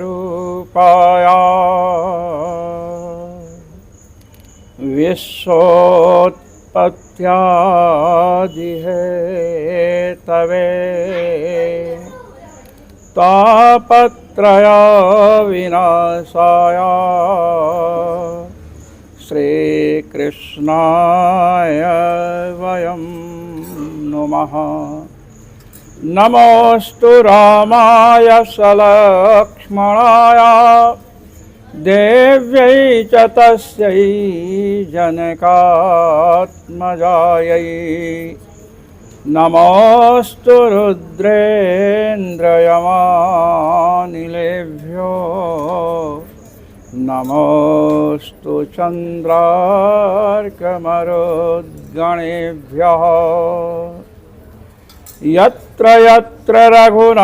सच्चिदानन्दरूपाय विश्वोत्पत्त्यादिहेतवे तापत्रय विनाशाय श्रीकृष्णाय वयं नुमः। नमोऽस्तु रामाय सलक्ष्मणाय देव्यै च तस्यै जनकात्मजायै नमोऽस्तु रुद्रेन्द्रयमानिलेभ्यो नमोऽस्तु चन्द्रार्कमरुद्गणेभ्यः यत्र यत्र रघुनाथकीर्तनं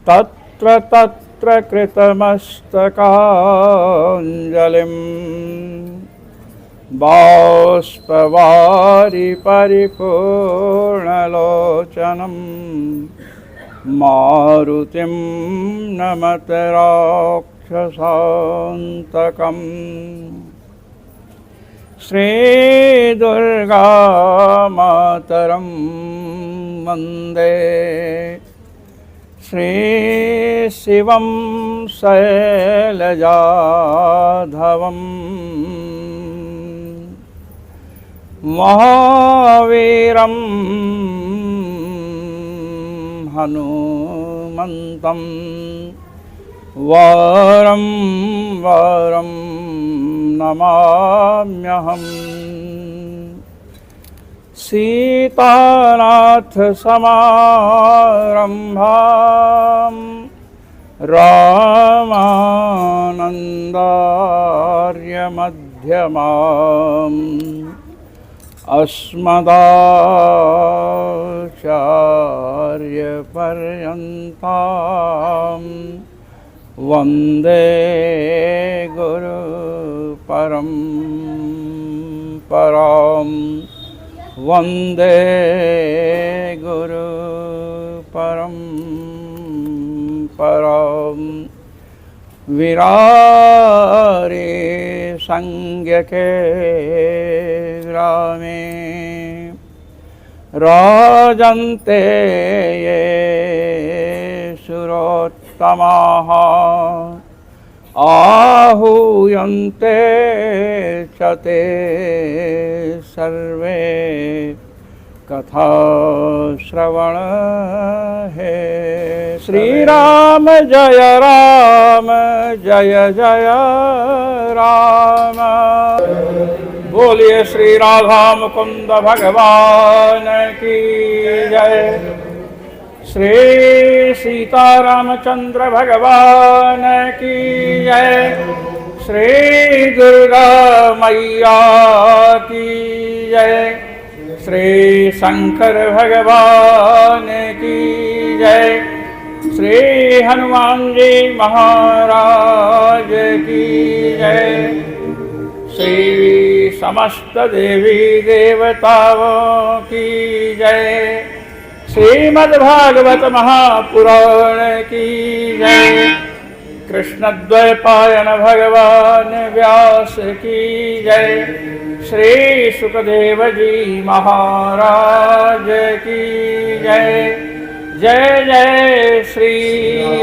तत्र तत्र कृतमस्तकाञ्जलिं बाष्पवारि परिपूर्णलोचनं मारुतिं नमत राक्षसान्तकम् श्रीदुर्गा मातरं वन्दे श्रीशिवं शैलजाधवं महावीरं हनुमन्तं वारं वारं नमाम्यहम् सीतानाथसमारम्भां रामानन्दार्यमध्यमाम् अस्मदाचार्यपर्यन्तां वन्दे गुरुपरम्परां वन्दे गुरुपरम्परां विरारे संज्ञके ग्रामे राजन्ते ये सुरोत्तमाः आहूयन्ते च ते सर्वे कथा श्रवण हे श्रीराम जय जय राम। बोलिए श्री राधा मुकुंद भगवान की जय। श्री सीतारामचंद्र भगवान की जय। श्री दुर्गा मैया की जय। श्री शंकर भगवान की जय। श्री हनुमान जी महाराज की जय। श्री समस्त देवी देवताओं की जय। श्रीमद्भागवत महापुराण की जय। कृष्णद्वैपायन भगवान व्यास की जय। श्री सुखदेव जी महाराज की जय। जय जय श्री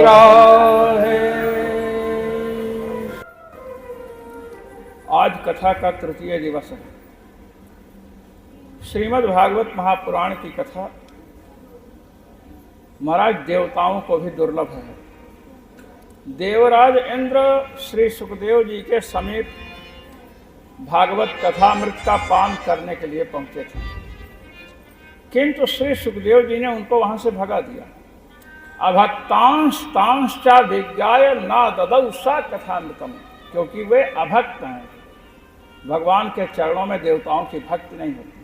राधे। आज कथा का तृतीय दिवस है। श्रीमद् भागवत महापुराण की कथा महाराज देवताओं को भी दुर्लभ है। देवराज इंद्र श्री सुखदेव जी के समीप भागवत कथामृत का पान करने के लिए पहुंचे थे, किंतु श्री सुखदेव जी ने उनको वहां से भगा दिया। अभक्तांश तांश चा विज्ञाय ना ददौ सा कथामृतम, क्योंकि वे अभक्त हैं। भगवान के चरणों में देवताओं की भक्ति नहीं होती।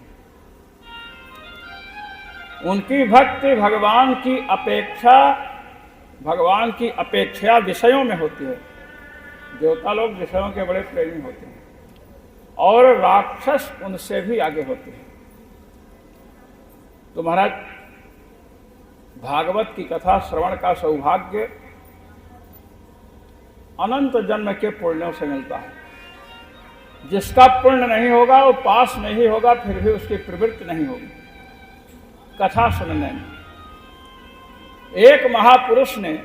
उनकी भक्ति भगवान की अपेक्षा विषयों में होती है। देवता लोग विषयों के बड़े प्रेमी होते हैं और राक्षस उनसे भी आगे होते हैं। तो महाराज भागवत की कथा श्रवण का सौभाग्य अनंत जन्म के पुण्यों से मिलता है। जिसका पुण्य नहीं होगा वो पास में ही होगा, फिर भी उसकी प्रवृत्ति नहीं होगी कथा सुनने में। एक महापुरुष ने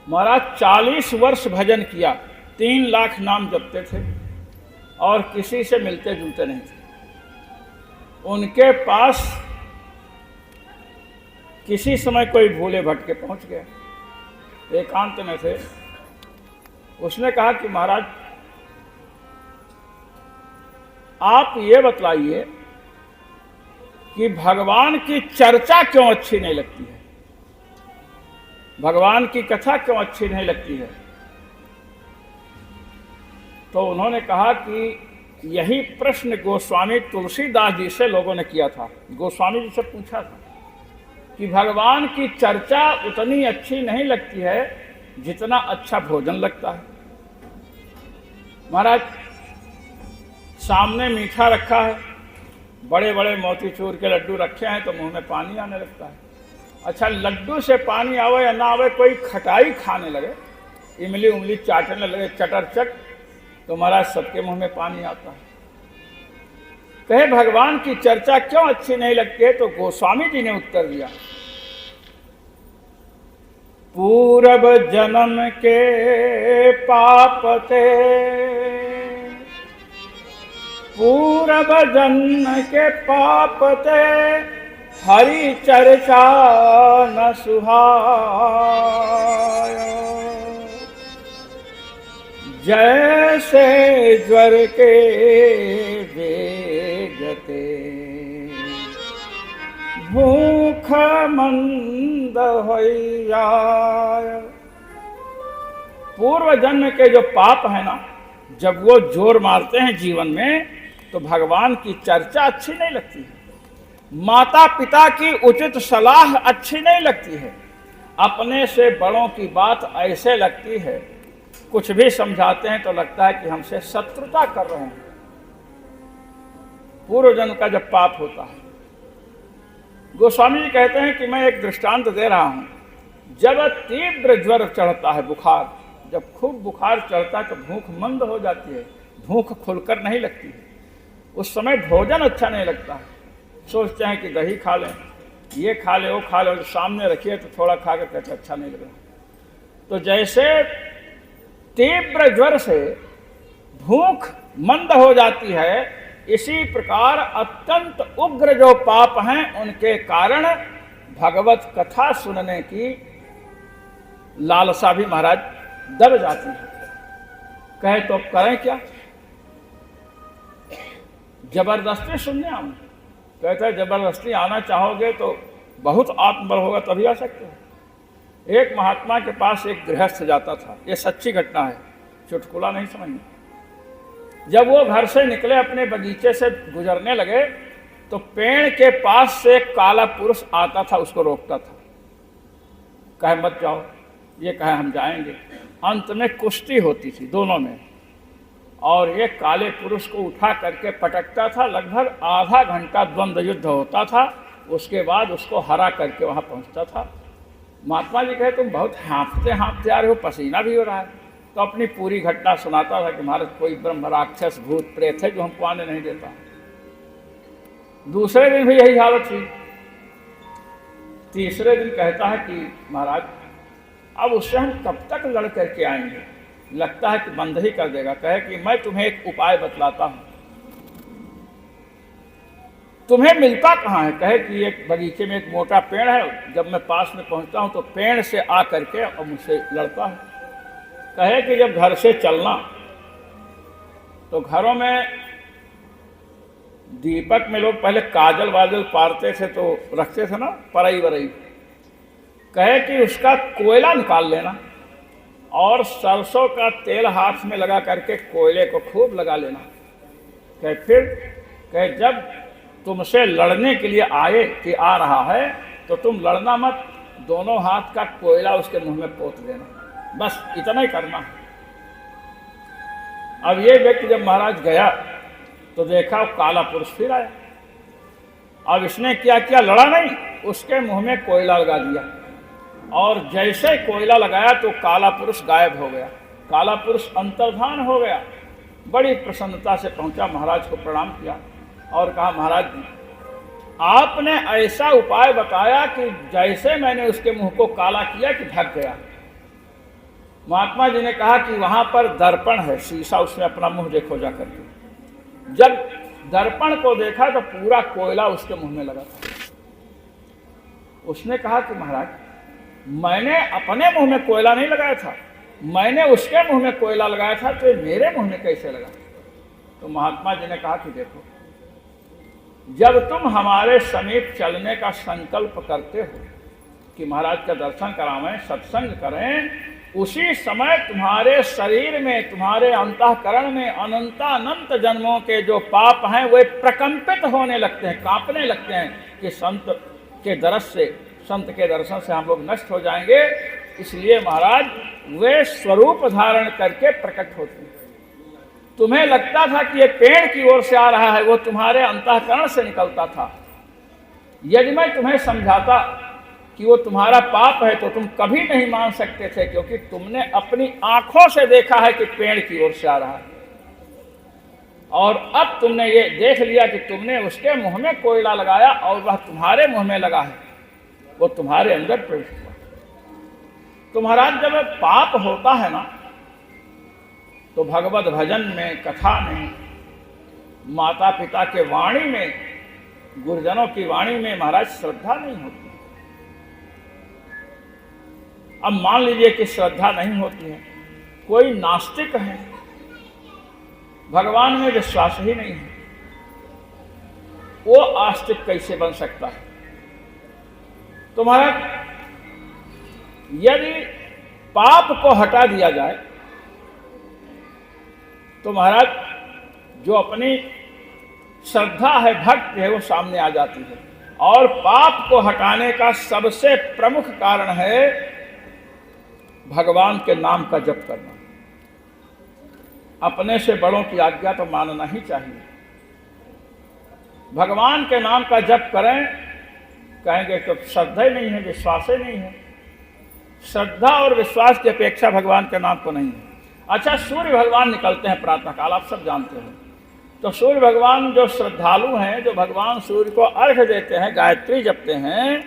महाराज 40 वर्ष भजन किया, 3 लाख नाम जपते थे और किसी से मिलते जुलते नहीं थे। उनके पास किसी समय कोई भूले भटके पहुंच गया एकांत में थे। उसने कहा कि महाराज आप ये बतलाइए कि भगवान की चर्चा क्यों अच्छी नहीं लगती है, भगवान की कथा क्यों अच्छी नहीं लगती है। तो उन्होंने कहा कि यही प्रश्न गोस्वामी तुलसीदास जी से लोगों ने किया था। गोस्वामी जी से पूछा था कि भगवान की चर्चा उतनी अच्छी नहीं लगती है जितना अच्छा भोजन लगता है। महाराज सामने मीठा रखा है, बड़े बड़े मोतीचूर के लड्डू रखे हैं, तो मुंह में पानी आने लगता है। अच्छा, लड्डू से पानी आवे या ना आवे, कोई खटाई खाने लगे, इमली उंगली चाटने लगे चटर चट, तो महाराज सबके मुंह में पानी आता है। कहे भगवान की चर्चा क्यों अच्छी नहीं लगती है, तो गोस्वामी जी ने उत्तर दिया, पूर्व जन्म के पाप थे, पूर्व जन्म के पाप थे, हरि चर्चा न सुहाय, जैसे ज्वर के वेगते, भूख मंद होइया। पूर्व जन्म के जो पाप है ना, जब वो जोर मारते हैं जीवन में, तो भगवान की चर्चा अच्छी नहीं लगती है, माता पिता की उचित सलाह अच्छी नहीं लगती है, अपने से बड़ों की बात ऐसे लगती है, कुछ भी समझाते हैं तो लगता है कि हमसे शत्रुता कर रहे हैं। पूर्व जन्म का जब पाप होता है, गोस्वामी जी कहते हैं कि मैं एक दृष्टांत दे रहा हूं। जब तीव्र ज्वर चढ़ता है, बुखार, जब खूब बुखार चढ़ता है तो भूख मंद हो जाती है, भूख खुलकर नहीं लगती है, उस समय भोजन अच्छा नहीं लगता है। सोचते हैं कि दही खा लें, ये खा ले, वो खा ले, सामने रखिए तो थोड़ा खा कर कहते अच्छा नहीं लग रहा। तो जैसे तीव्र ज्वर से भूख मंद हो जाती है, इसी प्रकार अत्यंत उग्र जो पाप हैं उनके कारण भगवत कथा सुनने की लालसा भी महाराज दब जाती है। कहे तो करें क्या, जबरदस्ती सुनने आऊं? कहते हैं जबरदस्ती आना चाहोगे तो बहुत आत्मबल होगा तभी आ सकते हो। एक महात्मा के पास एक गृहस्थ जाता था, ये सच्ची घटना है, चुटकुला नहीं समझना। जब वो घर से निकले, अपने बगीचे से गुजरने लगे, तो पेड़ के पास से एक काला पुरुष आता था, उसको रोकता था, कहे मत जाओ, ये कहे हम जाएंगे। अंत में कुश्ती होती थी दोनों में, और ये काले पुरुष को उठा करके पटकता था। लगभग आधा घंटा द्वंद्व युद्ध होता था, उसके बाद उसको हरा करके वहाँ पहुँचता था। महात्मा जी कहे तुम बहुत हाँफते हाँफते आ रहे हो, पसीना भी हो रहा है। तो अपनी पूरी घटना सुनाता था कि महाराज कोई ब्रह्म राक्षस भूत प्रेत है जो हमको आने नहीं देता। दूसरे दिन भी यही हालत थी। तीसरे दिन कहता है कि महाराज अब उससे हम कब तक लड़ करके आएंगे, लगता है कि बंद ही कर देगा। कहे कि मैं तुम्हें एक उपाय बतलाता हूं। तुम्हें मिलता कहाँ है? कहे कि एक बगीचे में एक मोटा पेड़ है, जब मैं पास में पहुंचता हूं तो पेड़ से आ करके और मुझसे लड़ता है। कहे कि जब घर से चलना तो घरों में दीपक में लोग पहले काजल वाजल पारते थे तो रखते थे ना, परई वरई। कहे कि उसका कोयला निकाल लेना और सरसों का तेल हाथ में लगा करके कोयले को खूब लगा लेना। कहे फिर कहे जब तुमसे लड़ने के लिए आए कि आ रहा है तो तुम लड़ना मत, दोनों हाथ का कोयला उसके मुंह में पोत देना, बस इतना ही करना है। अब ये व्यक्ति जब महाराज गया तो देखा वो काला पुरुष फिर आया। अब इसने क्या किया, लड़ा नहीं, उसके मुंह में कोयला लगा दिया, और जैसे कोयला लगाया तो काला पुरुष गायब हो गया, काला पुरुष अंतर्धान हो गया। बड़ी प्रसन्नता से पहुंचा, महाराज को प्रणाम किया और कहा महाराज जी आपने ऐसा उपाय बताया कि जैसे मैंने उसके मुंह को काला किया कि ढक गया। महात्मा जी ने कहा कि वहां पर दर्पण है, शीशा, उसमें अपना मुंह देखो जा करके। जब दर्पण को देखा तो पूरा कोयला उसके मुंह में लगा था। उसने कहा कि महाराज मैंने अपने मुंह में कोयला नहीं लगाया था, मैंने उसके मुंह में कोयला लगाया था, तो मेरे मुंह में कैसे लगा? तो महात्मा जी ने कहा कि देखो, जब तुम हमारे समीप चलने का संकल्प करते हो कि महाराज का दर्शन करावें, सत्संग करें, उसी समय तुम्हारे शरीर में, तुम्हारे अंतःकरण में अनंतानंत जन्मों के जो पाप हैं वे प्रकंपित होने लगते हैं, कांपने लगते हैं कि संत के संत के दर्शन से हम लोग नष्ट हो जाएंगे। इसलिए महाराज वे स्वरूप धारण करके प्रकट होते हैं। तुम्हें लगता था कि ये पेड़ की ओर से आ रहा है, वो तुम्हारे अंतःकरण से निकलता था। यदि मैं तुम्हें समझाता कि वो तुम्हारा पाप है तो तुम कभी नहीं मान सकते थे, क्योंकि तुमने अपनी आंखों से देखा है कि पेड़ की ओर से आ रहा है, और अब तुमने ये देख लिया कि तुमने उसके मुंह में कोयला लगाया और वह तुम्हारे मुंह में लगा है, वो तुम्हारे अंदर प्रवेश हुआ। तो महाराज जब पाप होता है ना, तो भगवत भजन में, कथा में, माता पिता के वाणी में, गुरुजनों की वाणी में महाराज श्रद्धा नहीं होती। अब मान लीजिए कि श्रद्धा नहीं होती है, कोई नास्तिक है, भगवान में विश्वास ही नहीं है, वो आस्तिक कैसे बन सकता है? तो महाराज यदि पाप को हटा दिया जाए तो महाराज जो अपनी श्रद्धा है, भक्ति है, वो सामने आ जाती है। और पाप को हटाने का सबसे प्रमुख कारण है भगवान के नाम का जप करना। अपने से बड़ों की आज्ञा तो मानना ही चाहिए। भगवान के नाम का जप करें, कहेंगे तो श्रद्धा ही नहीं है, विश्वास ही नहीं है। श्रद्धा और विश्वास की अपेक्षा भगवान के नाम को नहीं है। अच्छा, सूर्य भगवान निकलते हैं प्रातः काल, आप सब जानते हो। तो सूर्य भगवान जो श्रद्धालु हैं, जो भगवान सूर्य को अर्घ्य देते हैं, गायत्री जपते हैं,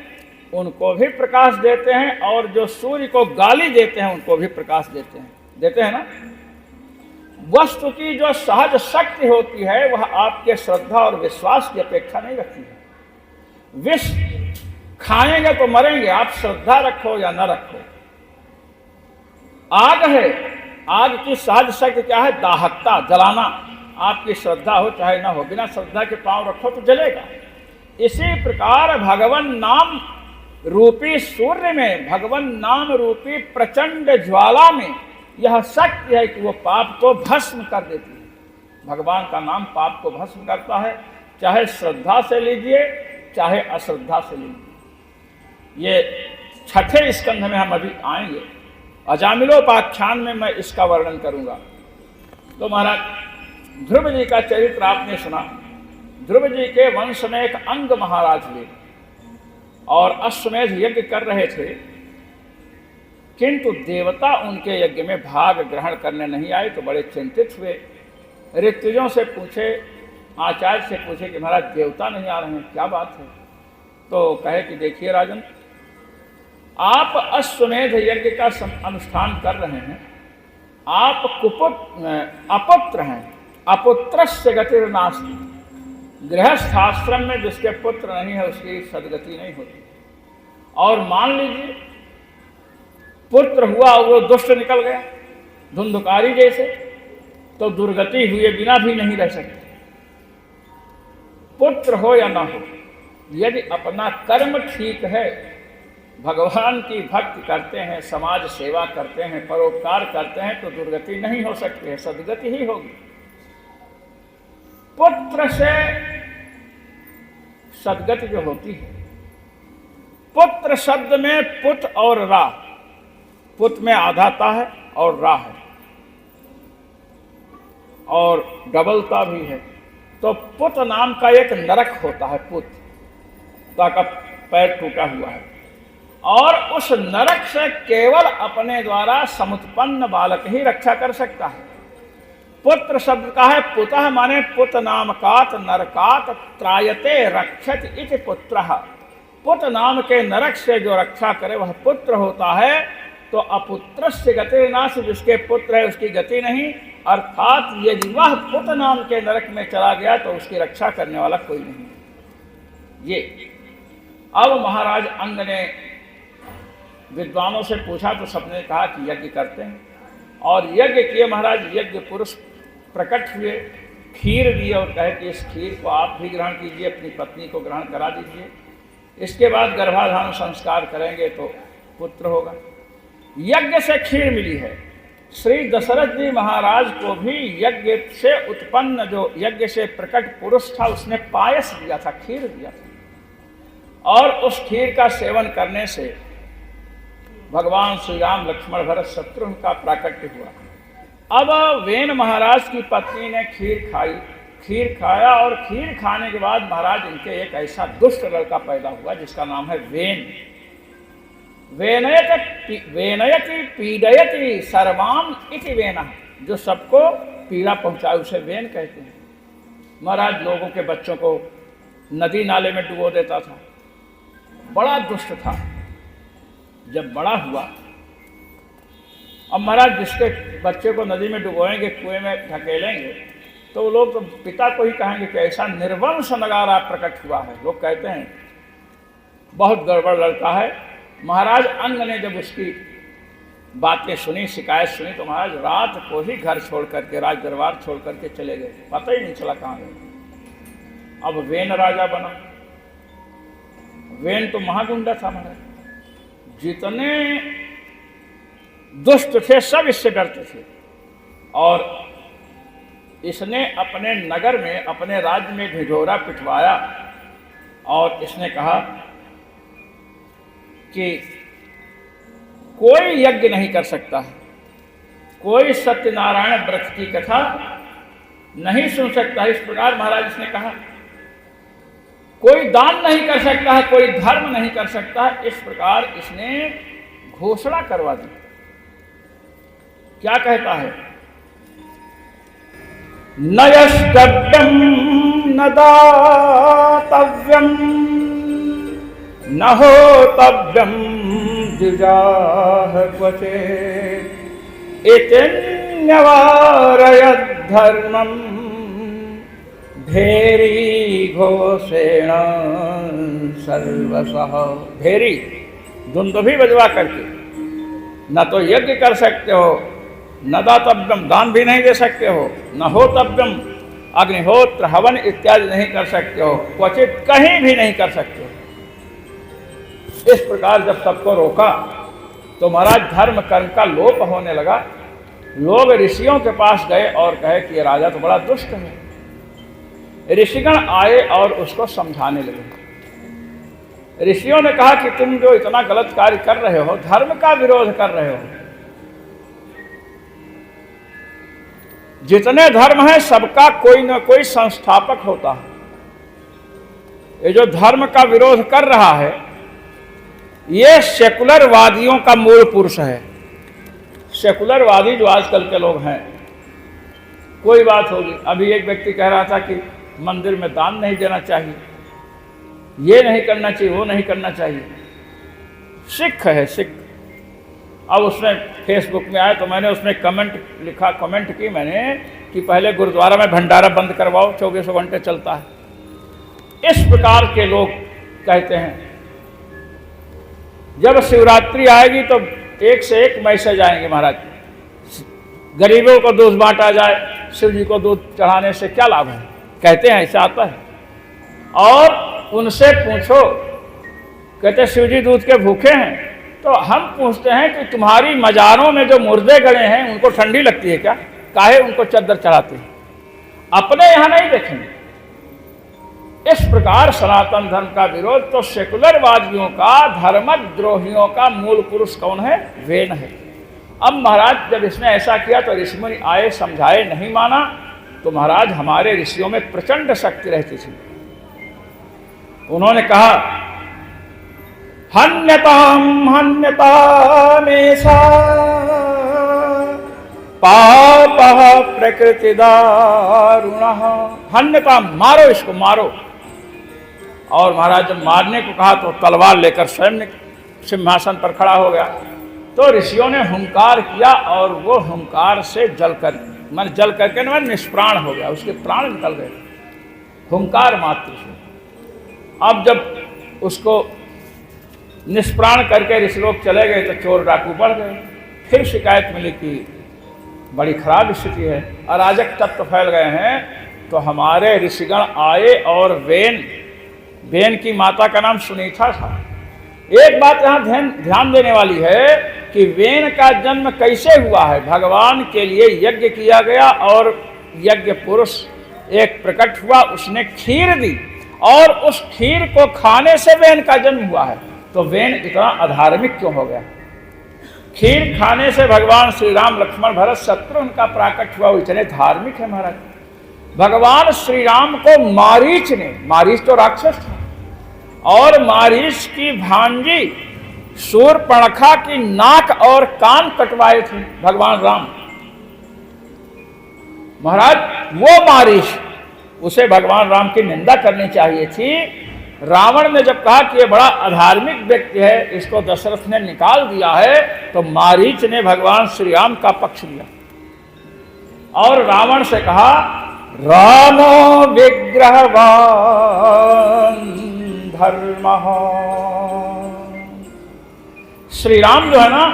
उनको भी प्रकाश देते हैं, और जो सूर्य को गाली देते हैं उनको भी प्रकाश देते हैं ना। वस्तु की जो सहज शक्ति होती है वह आपके श्रद्धा और विश्वास की अपेक्षा नहीं रखती है। विष खाएंगे तो मरेंगे, आप श्रद्धा रखो या न रखो। आग है, आग की सहज शक्ति क्या है? दाहकता, जलाना। आपकी श्रद्धा हो चाहे ना हो, बिना श्रद्धा के पांव रखो तो जलेगा। इसी प्रकार भगवान नाम रूपी सूर्य में, भगवान नाम रूपी प्रचंड ज्वाला में यह शक्ति है कि वो पाप को भस्म कर देती है। भगवान का नाम पाप को भस्म करता है, चाहे श्रद्धा से लीजिए चाहे अश्रद्धा से लीजिए। ये छठे स्कंध में हम अभी आएंगे, अजामिलोपाख्यान में मैं इसका वर्णन करूंगा। तो महाराज ध्रुव जी का चरित्र आपने सुना। ध्रुव जी के वंश में एक अंग महाराज हुए और अश्वमेध यज्ञ कर रहे थे, किंतु देवता उनके यज्ञ में भाग ग्रहण करने नहीं आए तो बड़े चिंतित हुए। ऋत्विजों से पूछे, आचार्य से पूछे कि महाराज देवता नहीं आ रहे हैं, क्या बात है? तो कहे कि देखिए राजन, आप अश्वमेध यज्ञ का अनुष्ठान कर रहे हैं, आप अपुत्र हैं, अपुत्रस्य गतिर्नास्ति। गृहस्थ आश्रम में जिसके पुत्र नहीं है उसकी सदगति नहीं होती। और मान लीजिए पुत्र हुआ और वो दुष्ट निकल गया, धुंधकारी जैसे, तो दुर्गति हुए बिना भी नहीं रह सकते। पुत्र हो या ना हो, यदि अपना कर्म ठीक है, भगवान की भक्ति करते हैं, समाज सेवा करते हैं, परोपकार करते हैं, तो दुर्गति नहीं हो सकती है, सदगति ही होगी। पुत्र से सदगति जो होती है, पुत्र शब्द में पुत और रा, पुत में आधाता है और रा है और डबलता भी है। तो पुत नाम का एक नरक होता है, पुत का पैर टूटा हुआ है, और उस नरक से केवल अपने द्वारा समुत्पन्न बालक ही रक्षा कर सकता है। पुत्र शब्द का है पुतः, माने पुत नामकात नरकात त्रायते रक्षत इति पुत्रः। पुत नाम के नरक से जो रक्षा करे वह पुत्र होता है। तो अपुत्रस्य गतिर्नाश, जिसके पुत्र है उसकी गति नहीं, अर्थात यदि वह पुत नाम के नरक में चला गया तो उसकी रक्षा करने वाला कोई नहीं। ये अब महाराज अंग ने विद्वानों से पूछा तो सबने कहा कि यज्ञ करते हैं, और यज्ञ किए महाराज। यज्ञ पुरुष प्रकट हुए, खीर दिए और कहे कि इस खीर को आप भी ग्रहण कीजिए, अपनी पत्नी को ग्रहण करा दीजिए, इसके बाद गर्भाधान संस्कार करेंगे तो पुत्र होगा। यज्ञ से खीर मिली है। श्री दशरथ जी महाराज को भी यज्ञ से उत्पन्न, जो यज्ञ से प्रकट पुरुष था, उसने पायस दिया था, खीर दिया था, और उस खीर का सेवन करने से भगवान श्री राम, लक्ष्मण, भरत, शत्रुघ्न का प्राकट्य हुआ। अब वेन महाराज की पत्नी ने खीर खाई, खीर खाया, और खीर खाने के बाद महाराज इनके एक ऐसा दुष्ट लड़का पैदा हुआ जिसका नाम है वेन। वेनयति पीडयति सर्वाम इति वेना, जो सबको पीड़ा पहुंचाए उसे वेन कहते हैं। महाराज लोगों के बच्चों को नदी नाले में डुबो देता था, बड़ा दुष्ट था। जब बड़ा हुआ, अब महाराज जिसके बच्चे को नदी में डुबोएंगे, कुएं में ढकेलेंगे, तो वो लोग तो पिता को ही कहेंगे कि ऐसा निर्वंश नगारा प्रकट हुआ है। लोग कहते हैं बहुत गड़बड़ लड़का है। महाराज अंग ने जब उसकी बातें सुनी, शिकायत सुनी, तो महाराज रात को ही घर छोड़ करके, राज दरबार छोड़ करके चले गए, पता ही नहीं चला कहाँ गए। अब वेन राजा बना। वेन तो महागुंडा था महाराज, जितने दुष्ट थे सब इससे डरते थे, और इसने अपने नगर में, अपने राज्य में ढिढोरा पिटवाया, और इसने कहा कि कोई यज्ञ नहीं कर सकता है, कोई सत्यनारायण व्रत की कथा नहीं सुन सकता है। इस प्रकार महाराज इसने कहा, कोई दान नहीं कर सकता है, कोई धर्म नहीं कर सकता है। इस प्रकार इसने घोषणा करवा दी। क्या कहता है? न यष्टव्यम न दातव्यम न होतव्यम द्विजाः क्वचित् इति न्यवारयत् धर्मं भेरी घोषेण सर्वशः। भेरी दुंदुभी बजवा करके, न तो यज्ञ कर सकते हो, न दातव्यम दान भी नहीं दे सकते हो, न होतव्यम अग्निहोत्र हवन इत्यादि नहीं कर सकते हो, क्वचित कहीं भी नहीं कर सकते हो। इस प्रकार जब सबको रोका तो महाराज धर्म कर्म का लोप होने लगा। लोग ऋषियों के पास गए और कहे कि ये राजा तो बड़ा दुष्ट है। ऋषिगण आए और उसको समझाने लगे। ऋषियों ने कहा कि तुम जो इतना गलत कार्य कर रहे हो, धर्म का विरोध कर रहे हो, जितने धर्म हैं सबका कोई न कोई संस्थापक होता है। ये जो धर्म का विरोध कर रहा है, ये सेकुलरवादियों का मूल पुरुष है। सेकुलरवादी जो आजकल के लोग हैं, कोई बात होगी। अभी एक व्यक्ति कह रहा था कि मंदिर में दान नहीं देना चाहिए, ये नहीं करना चाहिए, वो नहीं करना चाहिए। सिख है, सिख। अब उसने फेसबुक में आया तो मैंने उसमें कमेंट की मैंने कि पहले गुरुद्वारा में भंडारा बंद करवाओ, 24 घंटे चलता है। इस प्रकार के लोग कहते हैं। जब शिवरात्रि आएगी तो एक से एक मैसेज आएंगे महाराज, गरीबों को दूध बांटा जाए, शिव जी को दूध चढ़ाने से क्या लाभ है, कहते हैं ऐसा आता है। और उनसे पूछो, कहते शिव जी दूध के भूखे हैं। तो हम पूछते हैं कि तुम्हारी मजारों में जो मुर्दे गड़े हैं उनको ठंडी लगती है क्या? काहे उनको चद्दर चढ़ाते हैं? अपने यहाँ नहीं देखेंगे। इस प्रकार सनातन धर्म का विरोध तो सेकुलरवादियों का, धर्मद्रोहियों का मूल पुरुष कौन है? वेन है। अब महाराज जब इसने ऐसा किया तो ऋषि मुनि आए, समझाए, नहीं माना। तो महाराज हमारे ऋषियों में प्रचंड शक्ति रहती थी। उन्होंने कहा हन्यताम हन्यतामेषा पापः प्रकृति दारुणः। हन्यताम, मारो इसको, मारो। और महाराज जब मारने को कहा तो तलवार लेकर स्वयं सिंहासन पर खड़ा हो गया। तो ऋषियों ने हुंकार किया और वो हुंकार से जल करके निष्प्राण हो गया, उसके प्राण निकल गए हुंकार मात्र से। अब जब उसको निष्प्राण करके ऋषि लोग चले गए तो चोर डाकू बढ़ गए। फिर शिकायत मिली कि बड़ी खराब स्थिति है, अराजक तत्व फैल गए हैं। तो हमारे ऋषिगण आए और वेन की माता का नाम सुनीता था। एक बात यहाँ ध्यान देने वाली है कि वेन का जन्म कैसे हुआ है। भगवान के लिए यज्ञ किया गया और यज्ञ पुरुष एक प्रकट हुआ, उसने खीर दी और उस खीर को खाने से वेन का जन्म हुआ है। तो वेन इतना अधार्मिक क्यों हो गया? खीर खाने से भगवान श्री राम लक्ष्मण भरत शत्रुघ्न का प्राकट हुआ, वो इतने धार्मिक है महाराज। भगवान श्री राम को मारीच तो राक्षस था, और मारीच की भांजी शूर्पणखा की नाक और कान कटवाए थे भगवान राम। महाराज वो मारीच, उसे भगवान राम की निंदा करनी चाहिए थी। रावण ने जब कहा कि ये बड़ा अधार्मिक व्यक्ति है, इसको दशरथ ने निकाल दिया है, तो मारीच ने भगवान श्री राम का पक्ष लिया और रावण से कहा, रामो विग्रहवान धर्मः। श्री राम जो है ना,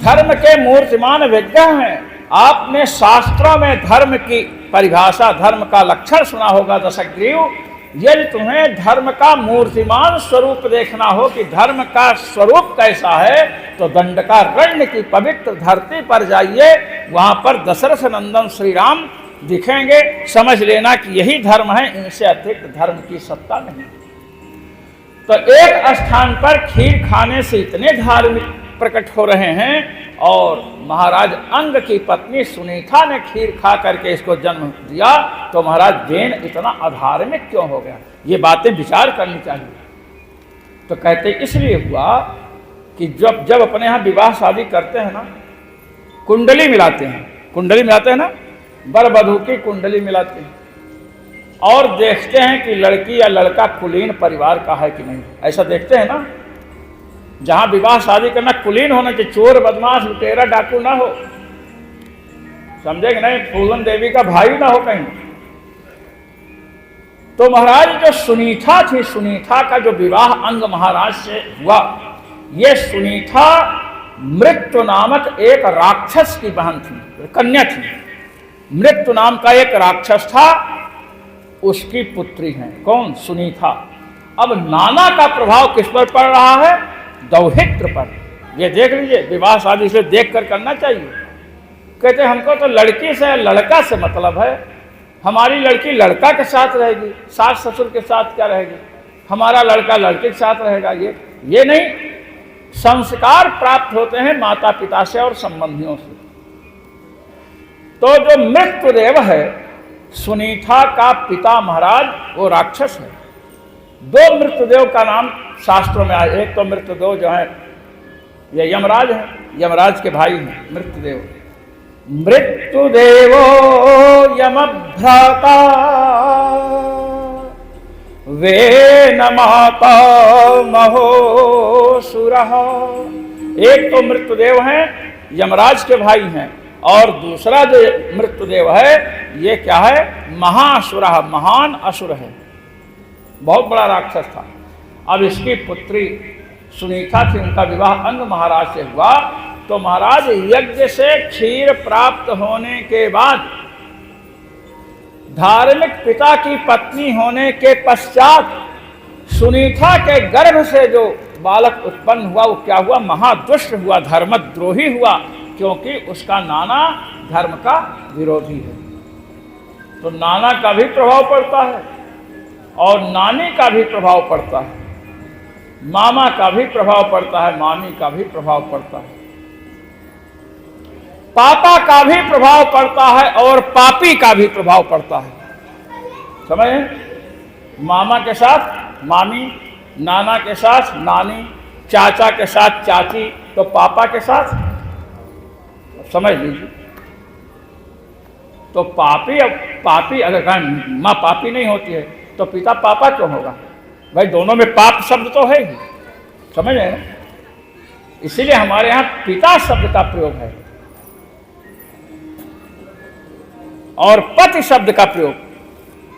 धर्म के मूर्तिमान विग्रह हैं। आपने शास्त्रों में धर्म की परिभाषा, धर्म का लक्षण सुना होगा दशग्रीव। यदि तुम्हें धर्म का मूर्तिमान स्वरूप देखना हो कि धर्म का स्वरूप कैसा है, तो दंडकारण्य की पवित्र धरती पर जाइए, वहां पर दशरथ नंदन श्री राम दिखेंगे। समझ लेना कि यही धर्म है, इनसे अधिक धर्म की सत्ता नहीं। तो एक स्थान पर खीर खाने से इतने धार्मिक प्रकट हो रहे हैं, और महाराज अंग की पत्नी सुनीता ने खीर खा करके इसको जन्म दिया, तो महाराज वेन इतना अधार्मिक क्यों हो गया? ये बातें विचार करनी चाहिए। तो कहते इसलिए हुआ कि जब अपने यहाँ विवाह शादी करते हैं ना, कुंडली मिलाते हैं ना, वर वधू की कुंडली मिलाते हैं और देखते हैं कि लड़की या लड़का कुलीन परिवार का है कि नहीं। ऐसा देखते हैं ना, जहां विवाह शादी करना कुलीन होना चाहिए, चोर बदमाश लुटेरा डाकू ना हो, समझे कि नहीं, फूलन देवी का भाई ना हो कहीं। तो महाराज जो सुनीता थी, सुनीता का जो विवाह अंग महाराज से हुआ, ये सुनीता मृत्यु नामक एक राक्षस की बहन थी, कन्या थी। मृत्यु नाम का एक राक्षस था, उसकी पुत्री है। कौन? सुनीता। अब नाना का प्रभाव किस पर पड़ रहा है? दौहित्र पर। ये देख लीजिए, विवाह शादी से देख कर करना चाहिए। कहते हमको तो लड़की से लड़का से मतलब है, हमारी लड़की लड़का के साथ रहेगी, सास ससुर के साथ क्या रहेगी, हमारा लड़का लड़के के साथ रहेगा। ये नहीं, संस्कार प्राप्त होते हैं माता पिता से और संबंधियों से। तो जो मृत्युदेव है, सुनीता का पिता महाराज वो राक्षस है। दो मृत्युदेव का नाम शास्त्रों में आया। एक तो मृत्युदेव जो है ये यमराज है, यमराज के भाई हैं मृत्युदेव। मृत्युदेवो यमभ्राता वेन माता महोसुरः। एक तो मृत्युदेव हैं, यमराज के भाई हैं, और दूसरा जो मृत्युदेव है ये क्या है? महासुरः, महान असुर है, बहुत बड़ा राक्षस था। अब इसकी पुत्री सुनीता थी, उनका विवाह अंग महाराज से हुआ। तो महाराज यज्ञ से खीर प्राप्त होने के बाद, धार्मिक पिता की पत्नी होने के पश्चात, सुनीता के गर्भ से जो बालक उत्पन्न हुआ वो क्या हुआ? महादुष्ट हुआ, धर्मद्रोही हुआ, क्योंकि उसका नाना धर्म का विरोधी है। तो नाना का भी प्रभाव पड़ता है और नानी का भी प्रभाव पड़ता है, मामा का भी प्रभाव पड़ता है, मामी का भी प्रभाव पड़ता है, पापा का भी प्रभाव पड़ता है और पापी का भी प्रभाव पड़ता है। समझे? मामा के साथ मामी, नाना के साथ नानी, चाचा के साथ चाची, तो पापा के साथ समझ लीजिए। तो पापी अगर कहें माँ पापी नहीं होती है तो पिता पापा क्यों होगा? भाई दोनों में पाप शब्द तो है ही, समझ रहे हैं? इसीलिए हमारे यहाँ पिता शब्द का प्रयोग है और पति शब्द का प्रयोग।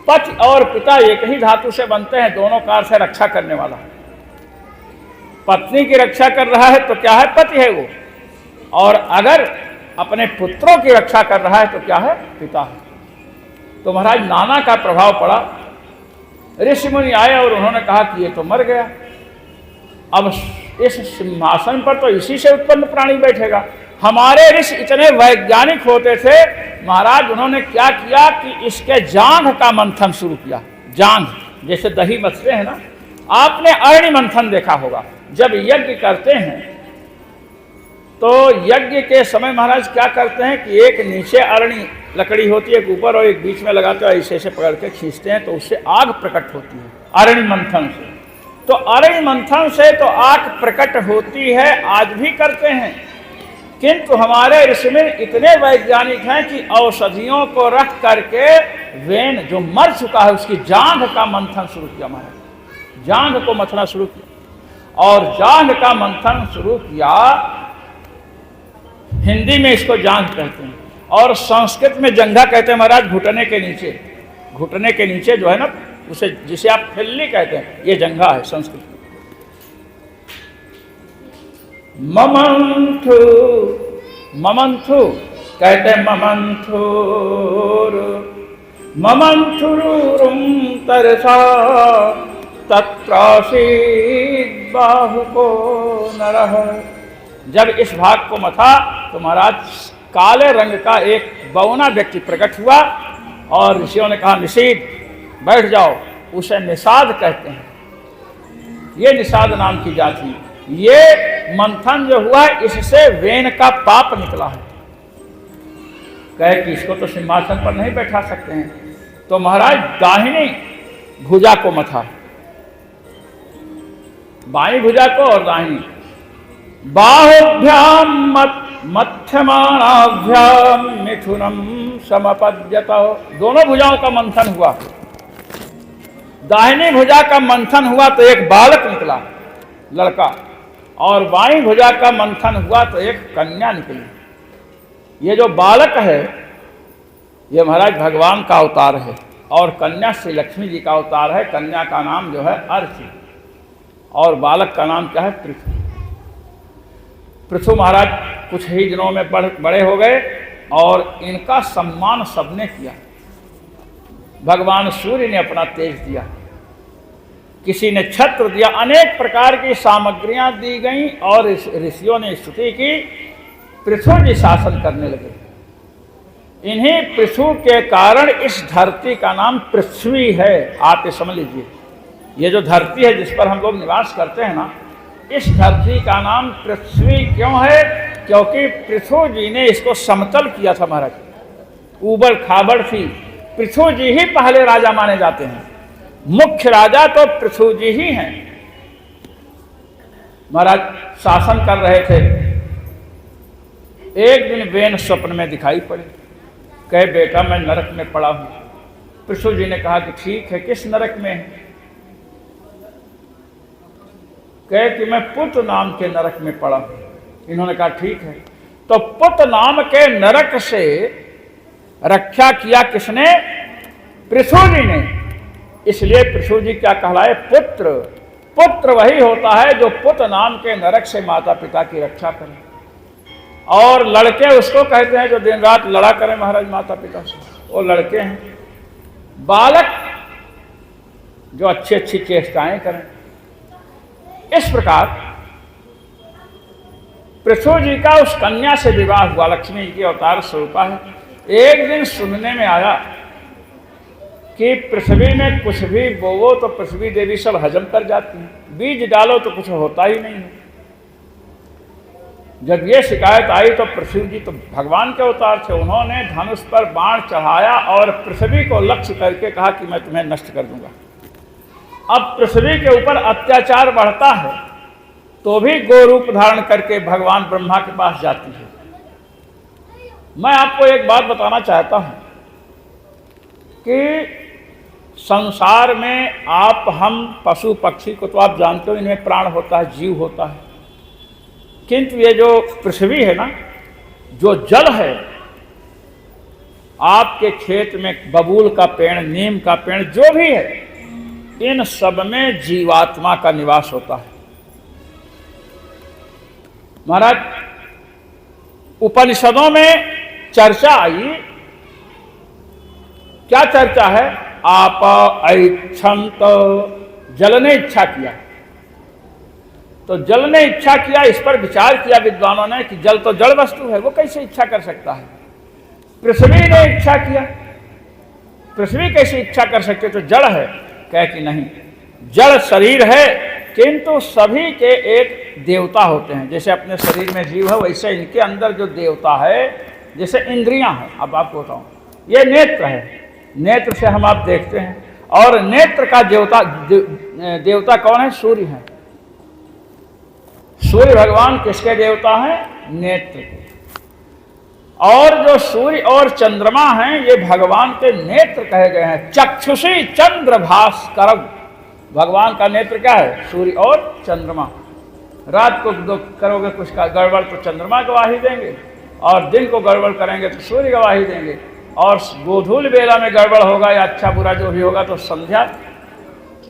पति और पिता एक ही धातु से बनते हैं, दोनों कार से रक्षा करने वाला। पत्नी की रक्षा कर रहा है तो क्या है, पति है वो, और अगर अपने पुत्रों की रक्षा कर रहा है तो क्या है, पिता है। तो महाराज नाना का प्रभाव पड़ा, ऋषि मुनि आए और उन्होंने कहा कि ये तो मर गया, अब इस सिंहासन पर तो इसी से उत्पन्न प्राणी बैठेगा। हमारे ऋषि इतने वैज्ञानिक होते थे महाराज, उन्होंने क्या किया कि इसके जांघ का मंथन शुरू किया। जांघ जैसे दही मथते हैं ना, आपने अरणि मंथन देखा होगा। जब यज्ञ करते हैं तो यज्ञ के समय महाराज क्या करते हैं कि एक नीचे अरणि लकड़ी होती है, एक ऊपर और एक बीच में लगाते हैं, ऐसे ऐसे पकड़ के खींचते हैं तो उससे आग प्रकट होती है अरणि मंथन से। तो अरणि मंथन से तो आग प्रकट होती है, आज भी करते हैं। किंतु हमारे ऋषि में इतने वैज्ञानिक हैं कि औषधियों को रख करके वेन जो मर चुका है उसकी जांघ का मंथन शुरू किया महाराज, जांघ को मथना शुरू किया। और जांघ का मंथन शुरू किया, हिंदी में इसको जांघ कहते हैं और संस्कृत में जंघा कहते हैं महाराज। घुटने के नीचे, घुटने के नीचे जो है ना उसे, जिसे आप खिल्ली कहते हैं, ये जंघा है संस्कृत में। ममंथु, ममंथु कहते हैं ममंथुर, ममंथुरुम तरसा तत्रासीद बाहुको नरः। जब इस भाग को मथा तो महाराज काले रंग का एक बौना व्यक्ति प्रकट हुआ और ऋषियों ने कहा निषीद बैठ जाओ। उसे निषाद कहते हैं, ये निषाद नाम की जाति। ये मंथन जो हुआ है इससे वेन का पाप निकला है। कहे कि इसको तो सिंहासन पर नहीं बैठा सकते हैं, तो महाराज दाहिनी भुजा को मथा, बाईं भुजा को और दाहिनी, बाहुभ्याम मध्यमाणाभ्याम मिथुनम समपद्यत। दोनों भुजाओं का मंथन हुआ। दाहिनी भुजा का मंथन हुआ तो एक बालक निकला, लड़का, और बाईं भुजा का मंथन हुआ तो एक कन्या निकली। ये जो बालक है ये महाराज भगवान का अवतार है और कन्या श्री लक्ष्मी जी का अवतार है। कन्या का नाम जो है अर्ची और बालक का नाम क्या है, पृथु। पृथु महाराज कुछ ही दिनों में बड़े हो गए और इनका सम्मान सबने किया। भगवान सूर्य ने अपना तेज दिया, किसी ने छत्र दिया, अनेक प्रकार की सामग्रियां दी गई और ऋषियों ने स्तुति की। पृथु जी शासन करने लगे। इन्हीं पृथु के कारण इस धरती का नाम पृथ्वी है। आप ये समझ लीजिए, ये जो धरती है जिस पर हम लोग निवास करते हैं ना, इस धरती का नाम पृथ्वी क्यों है? क्योंकि पृथु जी ने इसको समतल किया था महाराज। ऊबड़ खाबड़ थी। पृथु जी ही पहले राजा माने जाते हैं, मुख्य राजा तो पृथु जी ही हैं। महाराज शासन कर रहे थे। एक दिन वेन स्वप्न में दिखाई पड़े, कहे बेटा मैं नरक में पड़ा हूं। पृथु जी ने कहा कि ठीक है, किस नरक में है? कहे कि मैं पुत नाम के नरक में पड़ा हूं। इन्होंने कहा ठीक है। तो पुत नाम के नरक से रक्षा किया किसने? पृथु जी ने। इसलिए पृथु जी क्या कहलाए? पुत्र। पुत्र वही होता है जो पुत नाम के नरक से माता पिता की रक्षा करे, और लड़के उसको कहते हैं जो दिन रात लड़ा करें महाराज माता पिता से, वो लड़के हैं। बालक जो अच्छी अच्छी चेष्टाएं करें। इस प्रकार पृथु जी का उस कन्या से विवाह हुआ। लक्ष्मी जी की अवतार स्वरूपा है। एक दिन सुनने में आया कि पृथ्वी में कुछ भी बोवो तो पृथ्वी देवी सब हजम कर जाती है, बीज डालो तो कुछ होता ही नहीं है। जब ये शिकायत आई तो पृथ्वी जी तो भगवान के अवतार थे, उन्होंने धनुष पर बाण चढ़ाया और पृथ्वी को लक्ष्य करके कहा कि मैं तुम्हें नष्ट कर दूंगा। अब पृथ्वी के ऊपर अत्याचार बढ़ता है तो भी गो रूप धारण करके भगवान ब्रह्मा के पास जाती है। मैं आपको एक बात बताना चाहता हूं कि संसार में आप, हम, पशु पक्षी को तो आप जानते हो इनमें प्राण होता है, जीव होता है, किंतु ये जो पृथ्वी है ना, जो जल है, आपके खेत में बबूल का पेड़, नीम का पेड़, जो भी है, इन सब में जीवात्मा का निवास होता है। महाराज उपनिषदों में चर्चा आई, क्या चर्चा है? आप ऐच्छन्त, जल ने इच्छा किया। तो जल ने इच्छा किया, इस पर विचार किया विद्वानों ने कि जल तो जड़ वस्तु है, वो कैसे इच्छा कर सकता है। पृथ्वी ने इच्छा किया, पृथ्वी कैसे इच्छा कर सकते, तो जड़ है। कह कि नहीं, जड़ शरीर है, किंतु सभी के एक देवता होते हैं। जैसे अपने शरीर में जीव है, वैसे इनके अंदर जो देवता है, जैसे इंद्रियां हैं। अब आपको बताऊं, ये नेत्र है, नेत्र से हम आप देखते हैं, और नेत्र का देवता कौन है? सूर्य है। सूर्य भगवान किसके देवता हैं? नेत्र के। और जो सूर्य और चंद्रमा हैं, ये भगवान के नेत्र कहे गए हैं। चक्षुषी चंद्र भास्कर, भगवान का नेत्र क्या है? सूर्य और चंद्रमा। रात को करोगे कुछ का गड़बड़ तो चंद्रमा गवाही देंगे, और दिन को गड़बड़ करेंगे तो सूर्य गवाही देंगे, और गोधूल बेला में गड़बड़ होगा या अच्छा बुरा जो भी होगा तो संध्या।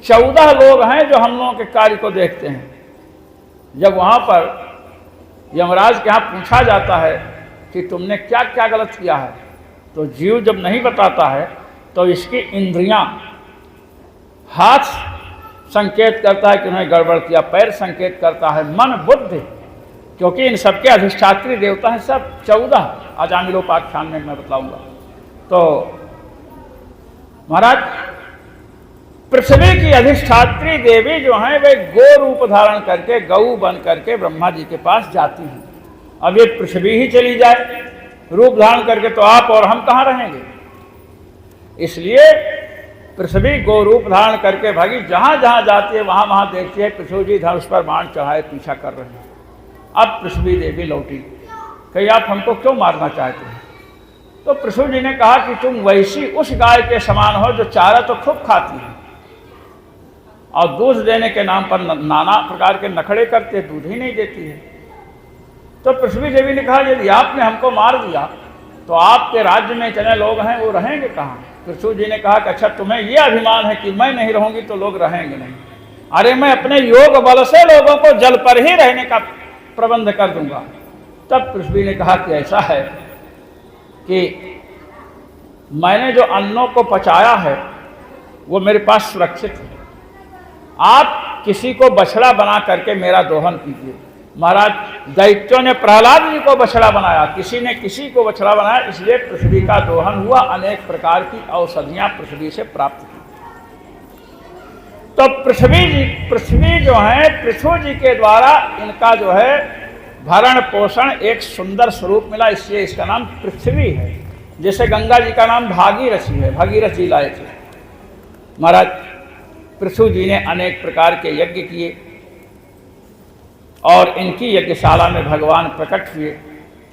14 लोग हैं जो हम लोगों के कार्य को देखते हैं। जब वहाँ पर यमराज के यहाँ पूछा जाता है कि तुमने क्या क्या गलत किया है, तो जीव जब नहीं बताता है तो इसकी इंद्रियां, हाथ संकेत करता है कि उन्होंने गड़बड़ किया, पैर संकेत करता है, मन बुद्धि, क्योंकि इन सबके अधिष्ठात्री देवता हैं सब 14। अजामिलोपाख्यान में मैं बताऊंगा। तो महाराज पृथ्वी की अधिष्ठात्री देवी जो हैं वे गो रूप धारण करके, गऊ बन करके ब्रह्मा जी के पास जाती हैं। अब ये पृथ्वी ही चली जाए रूप धारण करके तो आप और हम कहाँ रहेंगे? इसलिए पृथ्वी गो रूप धारण करके भागी, जहां जहां जाती है वहां वहां देखती है पृथ्वी जी धनुष पर बाण चढ़ाए पीछा कर रहे हैं। अब पृथ्वी देवी लौटी, कही आप हमको क्यों मारना चाहते हैं? तो पृथ्वी जी ने कहा कि तुम वैसी उस गाय के समान हो जो चारा तो खूब खाती है और दूध देने के नाम पर नाना प्रकार के नखड़े करते, दूध ही नहीं देती है। तो पृथ्वी देवी ने कहा यदि आपने हमको मार दिया तो आपके राज्य में इतने लोग हैं वो रहेंगे कहाँ? पृथ्वी जी ने कहा कि अच्छा तुम्हें ये अभिमान है कि मैं नहीं रहूंगी तो लोग रहेंगे नहीं। अरे मैं अपने योग बल से लोगों को जल पर ही रहने का प्रबंध कर दूंगा। तब पृथ्वी ने कहा कि ऐसा है कि मैंने जो अन्नों को पचाया है वो मेरे पास सुरक्षित है, आप किसी को बछड़ा बना करके मेरा दोहन कीजिए। महाराज दैत्यों ने प्रहलाद जी को बछड़ा बनाया, किसी ने किसी को बछड़ा बनाया, इसलिए पृथ्वी का दोहन हुआ, अनेक प्रकार की औषधियां पृथ्वी से प्राप्त की। तो पृथ्वी जो है, पृथ्वी जी के द्वारा इनका जो है भरण पोषण एक सुंदर स्वरूप मिला, इसलिए इसका नाम पृथ्वी है। जैसे गंगा जी का नाम भागीरथी है, भगीरथ जी लाए थे। महाराज पृथ्वी जी ने अनेक प्रकार के यज्ञ किए और इनकी यज्ञशाला में भगवान प्रकट हुए।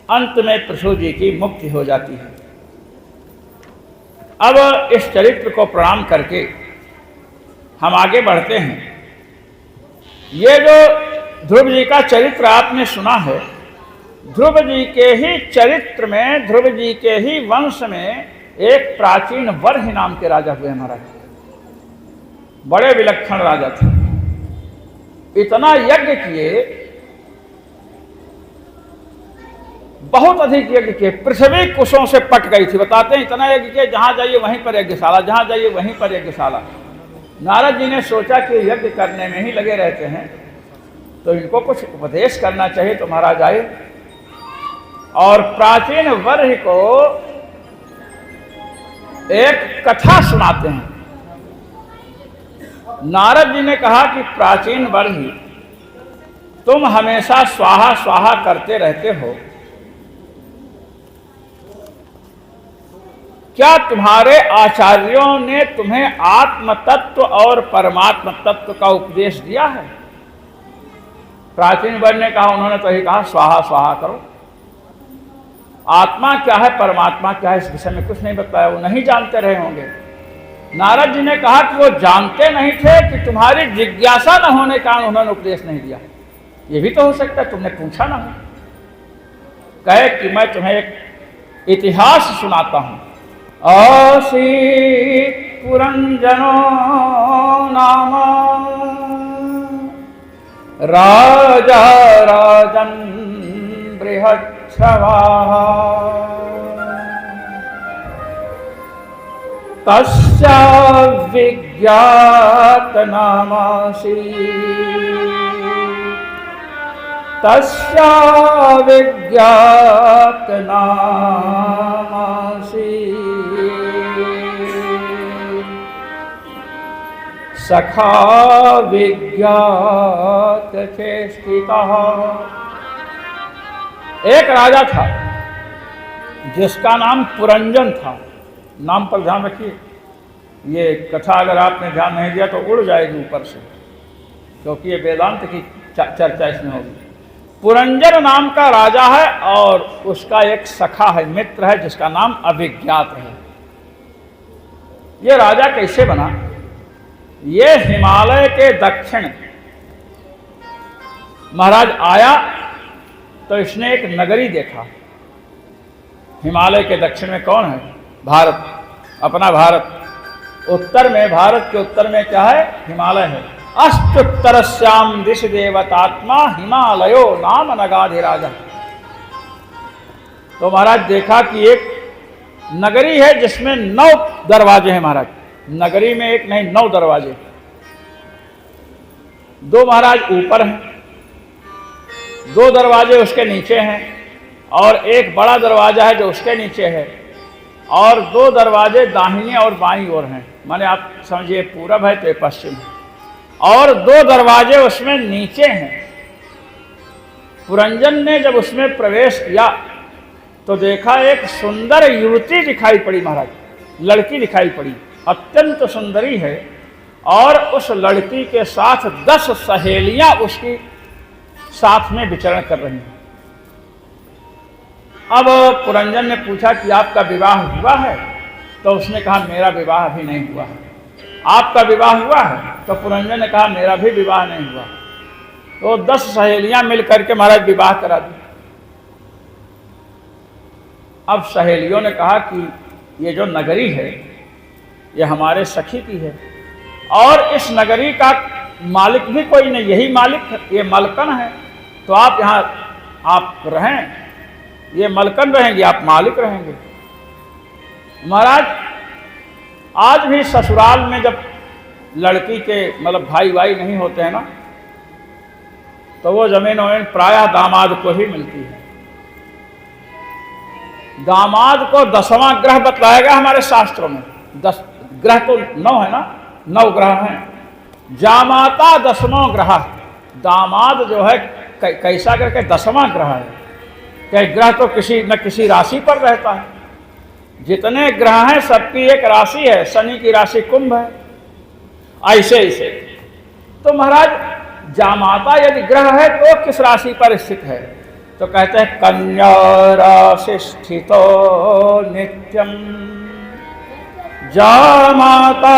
अंत में पृथ्वी जी की मुक्ति हो जाती है। अब इस चरित्र को प्रणाम करके हम आगे बढ़ते हैं। ये जो ध्रुव जी का चरित्र आपने सुना है, ध्रुव जी के ही चरित्र में, ध्रुव जी के ही वंश में एक प्राचीन वर्हि नाम के राजा हुए महाराज। बड़े विलक्षण राजा थे, इतना यज्ञ किए, बहुत अधिक यज्ञ किए, पृथ्वी कुशों से पट गई थी। बताते हैं इतना यज्ञ किए, जहां जाइए वहीं पर यज्ञशाला, जहां जाइए वहीं पर यज्ञशाला। नारद जी ने सोचा कि यज्ञ करने में ही लगे रहते हैं तो इनको कुछ उपदेश करना चाहिए। तो महाराज आए और प्राचीन वर्हि को एक कथा सुनाते हैं। नारद जी ने कहा कि प्राचीन वर्हि, तुम हमेशा स्वाहा स्वाहा करते रहते हो, क्या तुम्हारे आचार्यों ने तुम्हें आत्म तत्व और परमात्म तत्व का उपदेश दिया है? प्राचीन वर्हि ने कहा, उन्होंने तो ही कहा स्वाहा स्वाहा करो। आत्मा क्या है, परमात्मा क्या है, इस विषय में कुछ नहीं बताया, वो नहीं जानते रहे होंगे। नारद जी ने कहा कि वो जानते नहीं थे कि तुम्हारी जिज्ञासा न होने के कारण उन्होंने उपदेश नहीं दिया। ये भी तो हो सकता है तुमने पूछा ना हो। कहे कि मैं तुम्हें एक इतिहास सुनाता हूं। आसीत् पुरंजनो नाम राजा राजन् बृहच्छ्रवाः तस्य विज्ञातनामासि तस्य विज्ञातनामासि सखा विज्ञात चेष्टितः। एक राजा था जिसका नाम पुरंजन था। नाम पर ध्यान रखिए, ये कथा अगर आपने ध्यान नहीं दिया तो उड़ जाएगी ऊपर से, क्योंकि ये वेदांत की चर्चा इसमें होगी। पुरंजन नाम का राजा है और उसका एक सखा है, मित्र है, जिसका नाम अभिज्ञात है। ये राजा कैसे बना? ये हिमालय के दक्षिण महाराज आया तो इसने एक नगरी देखा। हिमालय के दक्षिण में कौन है? भारत, अपना भारत। उत्तर में, भारत के उत्तर में क्या है? हिमालय है। अष्टोत्तरस्याम दिश देवतात्मा हिमालयो नाम नगाधिराजा। तो महाराज देखा कि एक नगरी है जिसमें 9 दरवाजे हैं। महाराज नगरी में एक नहीं 9 दरवाजे। 2 महाराज ऊपर हैं, 2 दरवाजे उसके नीचे हैं और एक बड़ा दरवाजा है जो उसके नीचे है और 2 दरवाजे दाहिने और बाईं ओर हैं। माने आप समझिए पूरब है तो पश्चिम है और 2 दरवाजे उसमें नीचे हैं। पुरंजन ने जब उसमें प्रवेश किया तो देखा एक सुंदर युवती दिखाई पड़ी। महाराज लड़की दिखाई पड़ी, अत्यंत सुंदरी है और उस लड़की के साथ 10 सहेलियां उसकी साथ में विचरण कर रही हैं। अब पुरंजन ने पूछा कि आपका विवाह हुआ है? तो उसने कहा मेरा विवाह अभी नहीं हुआ है। आपका विवाह हुआ है? तो पुरंजन ने कहा मेरा भी विवाह नहीं हुआ। तो 10 सहेलियां मिलकर के महाराज विवाह करा दी। अब सहेलियों ने कहा कि ये जो नगरी है ये हमारे सखी की है और इस नगरी का मालिक भी कोई नहीं, यही मालिक है, ये मलकन है। तो आप यहाँ आप रहें, ये मलकन रहेंगे, आप मालिक रहेंगे। महाराज आज भी ससुराल में जब लड़की के मतलब भाई भाई नहीं होते हैं ना, तो वो जमीन वमीन प्रायः दामाद को ही मिलती है। दामाद को 10वां ग्रह बतलाया गया हमारे शास्त्रों में। 10 ग्रह तो 9 है ना, 9 ग्रह हैं। जामाता 10वां ग्रह, दामाद जो है कैसा करके 10वां ग्रह है। क्या ग्रह तो किसी न किसी राशि पर रहता है। जितने ग्रह हैं सबकी एक राशि है, शनि की राशि कुंभ है, ऐसे ऐसे। तो महाराज जामाता यदि ग्रह है तो किस राशि पर स्थित है? तो कहते हैं कन्या राशि स्थितो नित्यम जामाता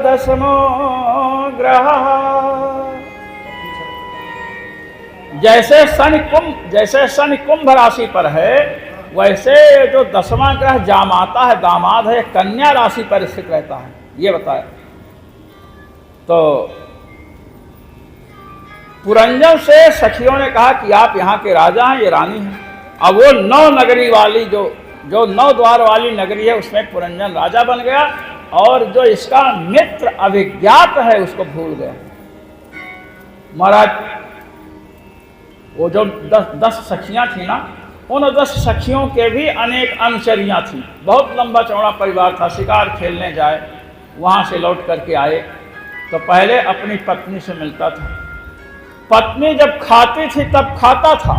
10वां ग्रह। जैसे शनि कुंभ राशि पर है, वैसे जो 10वां ग्रह जामाता है, दामाद है, कन्या राशि पर स्थित रहता है, ये बताया। तो पुरंजन से सखियों ने कहा कि आप यहाँ के राजा हैं, ये रानी हैं। अब वो 9 नगरी वाली जो 9 द्वार वाली नगरी है उसमें पुरंजन राजा बन गया और जो इसका मित्र अभिज्ञात है उसको भूल गया। महाराज वो जो 10 सखियां थी ना, उन 10 सखियों के भी अनेक अनुचरियां थी। बहुत लंबा चौड़ा परिवार था। शिकार खेलने जाए, वहाँ से लौट करके आए तो पहले अपनी पत्नी से मिलता था। पत्नी जब खाती थी तब खाता था,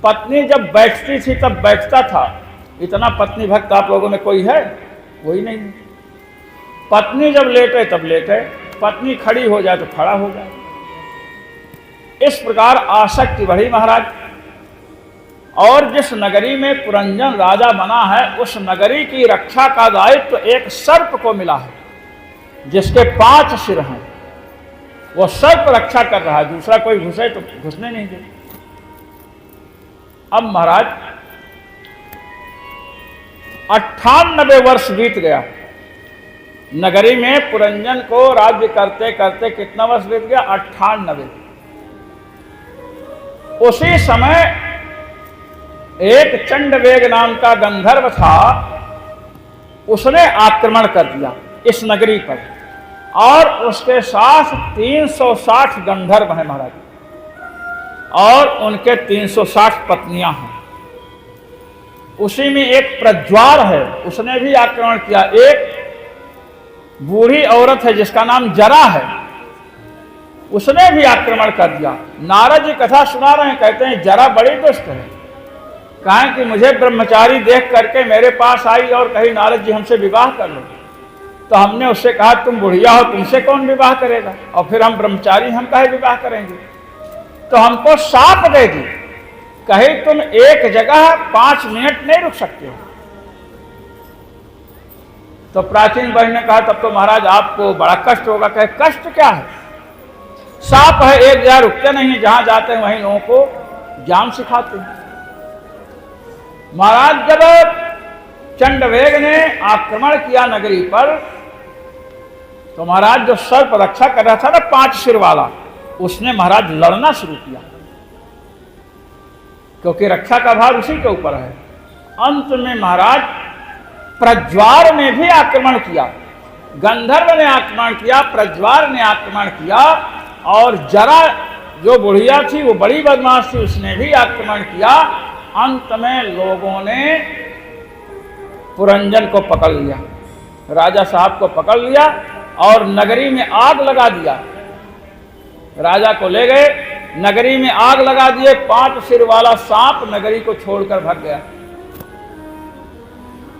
पत्नी जब बैठती थी तब बैठता था। इतना पत्नी भक्त आप लोगों में कोई है? कोई नहीं। पत्नी जब लेटे तब लेटे, पत्नी खड़ी हो जाए तो खड़ा हो जाए। इस प्रकार आसक्ति बढ़ी महाराज। और जिस नगरी में पुरंजन राजा बना है उस नगरी की रक्षा का दायित्व एक सर्प को मिला है जिसके 5 सिर हैं। वो सर्प रक्षा कर रहा है, दूसरा कोई घुसे तो घुसने नहीं दे। अब महाराज 98 वर्ष बीत गया। नगरी में पुरंजन को राज्य करते करते कितना वर्ष बीत गया? 98। उसी समय एक चंडवेग नाम का गंधर्व था, उसने आक्रमण कर दिया इस नगरी पर, और उसके साथ 360 गंधर्व हैं महाराज, और उनके 360 पत्नियां हैं। उसी में एक प्रज्वार है, उसने भी आक्रमण किया। एक बूढ़ी औरत है जिसका नाम जरा है, उसने भी आक्रमण कर दिया। नारद जी कथा सुना रहे हैं, कहते हैं जरा बड़ी दुष्ट है। कहा कि मुझे ब्रह्मचारी देख करके मेरे पास आई और कही नारद जी हमसे विवाह कर लो। तो हमने उससे कहा तुम बुढ़िया हो, तुमसे कौन विवाह करेगा, और फिर हम ब्रह्मचारी हम काहे विवाह करेंगे। तो हमको शाप दे दी, कहे तुम एक जगह 5 मिनट नहीं रुक सकते हो। तो प्राचीन बहन ने कहा तब तो महाराज आपको बड़ा कष्ट होगा। कहे कष्ट क्या है, साप है, एक जगह रुकते नहीं, जहां जाते हैं वहीं लोगों को ज्ञान सिखाते हैं। महाराज जब चंडवेग ने आक्रमण किया नगरी पर, तो महाराज जो सर्प रक्षा कर रहा था ना 5 सिर वाला, उसने महाराज लड़ना शुरू किया, क्योंकि रक्षा का भार उसी के ऊपर है। अंत में महाराज प्रज्वार ने भी आक्रमण किया, गंधर्व ने आक्रमण किया, प्रज्वार ने आक्रमण किया, और जरा जो बुढ़िया थी वो बड़ी बदमाश थी, उसने भी आक्रमण किया। अंत में लोगों ने पुरंजन को पकड़ लिया, राजा साहब को पकड़ लिया और नगरी में आग लगा दिया। राजा को ले गए, नगरी में आग लगा दिए। 5 सिर वाला सांप नगरी को छोड़कर भाग गया।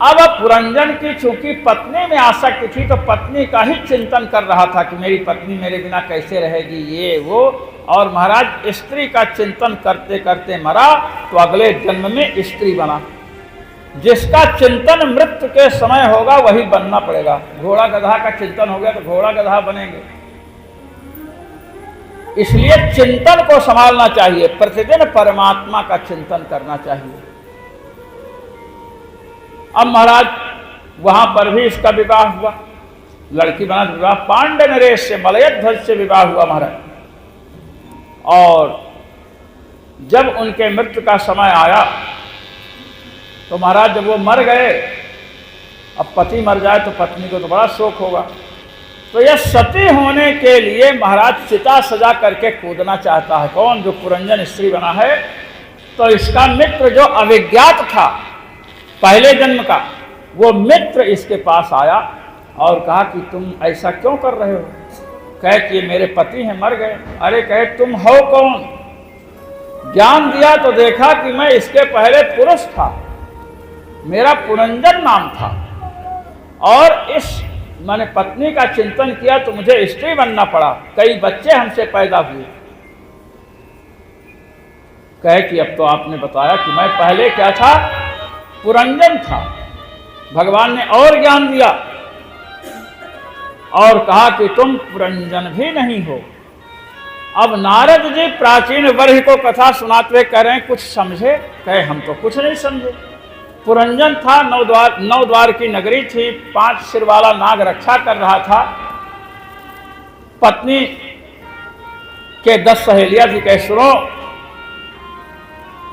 अब पुरंजन की चूंकि पत्नी में आसक्ति थी, तो पत्नी का ही चिंतन कर रहा था कि मेरी पत्नी मेरे बिना कैसे रहेगी, ये वो, और महाराज स्त्री का चिंतन करते करते मरा, तो अगले जन्म में स्त्री बना। जिसका चिंतन मृत्यु के समय होगा वही बनना पड़ेगा। घोड़ा गधा का चिंतन हो गया तो घोड़ा गधा बनेंगे। इसलिए चिंतन को संभालना चाहिए, प्रतिदिन परमात्मा का चिंतन करना चाहिए। अब महाराज वहां पर भी इसका विवाह हुआ, लड़की बना विवाह, पांड्य नरेश से मलयध्वज से विवाह हुआ महाराज। और जब उनके मृत्यु का समय आया तो महाराज जब वो मर गए, अब पति मर जाए तो पत्नी को तो बड़ा शोक होगा, तो यह सती होने के लिए महाराज चिता सजा करके कूदना चाहता है। कौन? जो पुरंजन स्त्री बना है। तो इसका मित्र जो अविज्ञात था पहले जन्म का, वो मित्र इसके पास आया और कहा कि तुम ऐसा क्यों कर रहे हो। कहे कि मेरे पति हैं, मर गए। अरे कहे तुम हो कौन? ज्ञान दिया तो देखा कि मैं इसके पहले पुरुष था, मेरा पुरंजन नाम था, और इस मैंने पत्नी का चिंतन किया तो मुझे स्त्री बनना पड़ा, कई बच्चे हमसे पैदा हुए। कहे कि अब तो आपने बताया कि मैं पहले क्या था, पुरंजन था। भगवान ने और ज्ञान दिया और कहा कि तुम पुरंजन भी नहीं हो। अब नारद जी प्राचीन वर्ष को कथा सुनाते हुए कह रहे हैं कुछ समझे? कहे हम तो कुछ नहीं समझे। पुरंजन था, 9 द्वार की नगरी थी, 5 सिर वाला नाग रक्षा कर रहा था। पत्नी के 10 सहेलियां थी। कहे सुनो,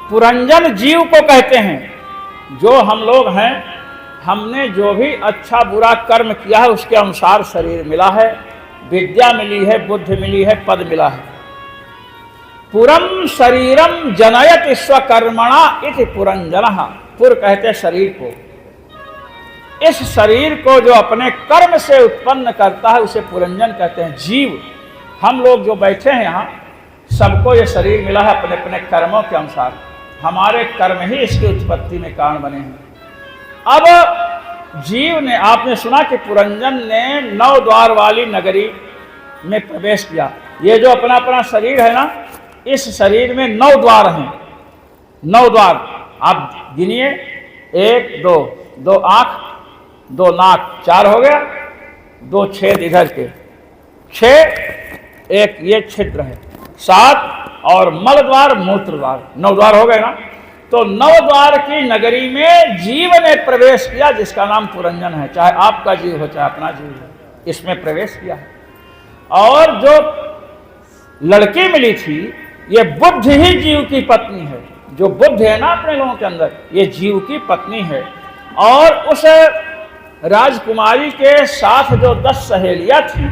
पुरंजन जीव को कहते हैं, जो हम लोग हैं, हमने जो भी अच्छा बुरा कर्म किया है उसके अनुसार शरीर मिला है, विद्या मिली है, बुद्धि मिली है, पद मिला है। पुरम शरीरम जनयत स्वकर्मणा इति पुरंजनः। पुर कहते शरीर को। इस शरीर को जो अपने कर्म से उत्पन्न करता है उसे पुरंजन कहते हैं। जीव हम लोग जो बैठे हैं यहाँ, सबको ये शरीर मिला है अपने अपने कर्मों के अनुसार। हमारे कर्म ही इसकी उत्पत्ति में कारण बने हैं। अब जीव ने, आपने सुना कि पुरंजन ने 9 द्वार वाली नगरी में प्रवेश किया। ये जो अपना अपना शरीर है ना, इस शरीर में 9 द्वार हैं। 9 द्वार आप गिनिए, 1 2, 2 आंख, 2 नाक, 4 हो गया, 2 छेद इधर के, 6 एक ये छिद्र है, 7 और मल द्वार, मूत्र द्वार, 9 द्वार हो गए ना। तो 9 द्वार की नगरी में जीव ने प्रवेश किया जिसका नाम पुरंजन है। चाहे आपका जीव हो चाहे अपना जीव हो, इसमें प्रवेश किया है। और जो लड़की मिली थी, ये बुद्धि ही जीव की पत्नी है। जो बुद्धि है ना अपने लोगों के अंदर, ये जीव की पत्नी है। और उस राजकुमारी के साथ जो 10 सहेलियां थी,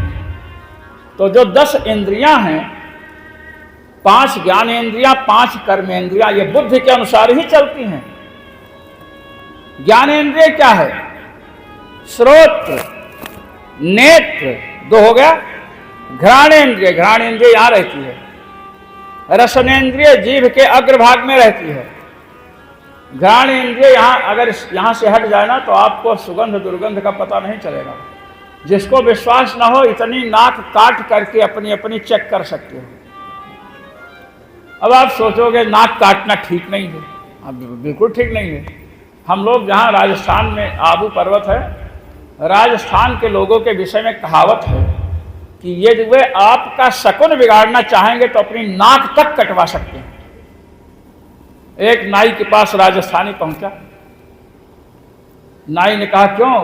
तो जो 10 इंद्रियां हैं, 5 ज्ञानेंद्रियां, 5 कर्मेंद्रियां, ये बुद्धि के अनुसार ही चलती हैं। ज्ञानेंद्रिय क्या है? श्रोत्र, नेत्र 2 हो गया। घ्राणेंद्रिय, घ्राणेंद्रिय यहां रहती है। रसनेंद्रिय जीभ के अग्रभाग में रहती है। घ्राणेंद्रिय यहां, अगर यहां से हट जाए ना तो आपको सुगंध दुर्गंध का पता नहीं चलेगा। जिसको विश्वास ना हो, इतनी नाक काट करके अपनी अपनी चेक कर सकते हो। अब आप सोचोगे नाक काटना ठीक नहीं है। अब बिल्कुल ठीक नहीं है। हम लोग जहाँ राजस्थान में आबू पर्वत है, राजस्थान के लोगों के विषय में कहावत है कि यदि वे आपका शकुन बिगाड़ना चाहेंगे तो अपनी नाक तक कटवा सकते हैं। एक नाई के पास राजस्थानी पहुंचा। नाई ने कहा, क्यों,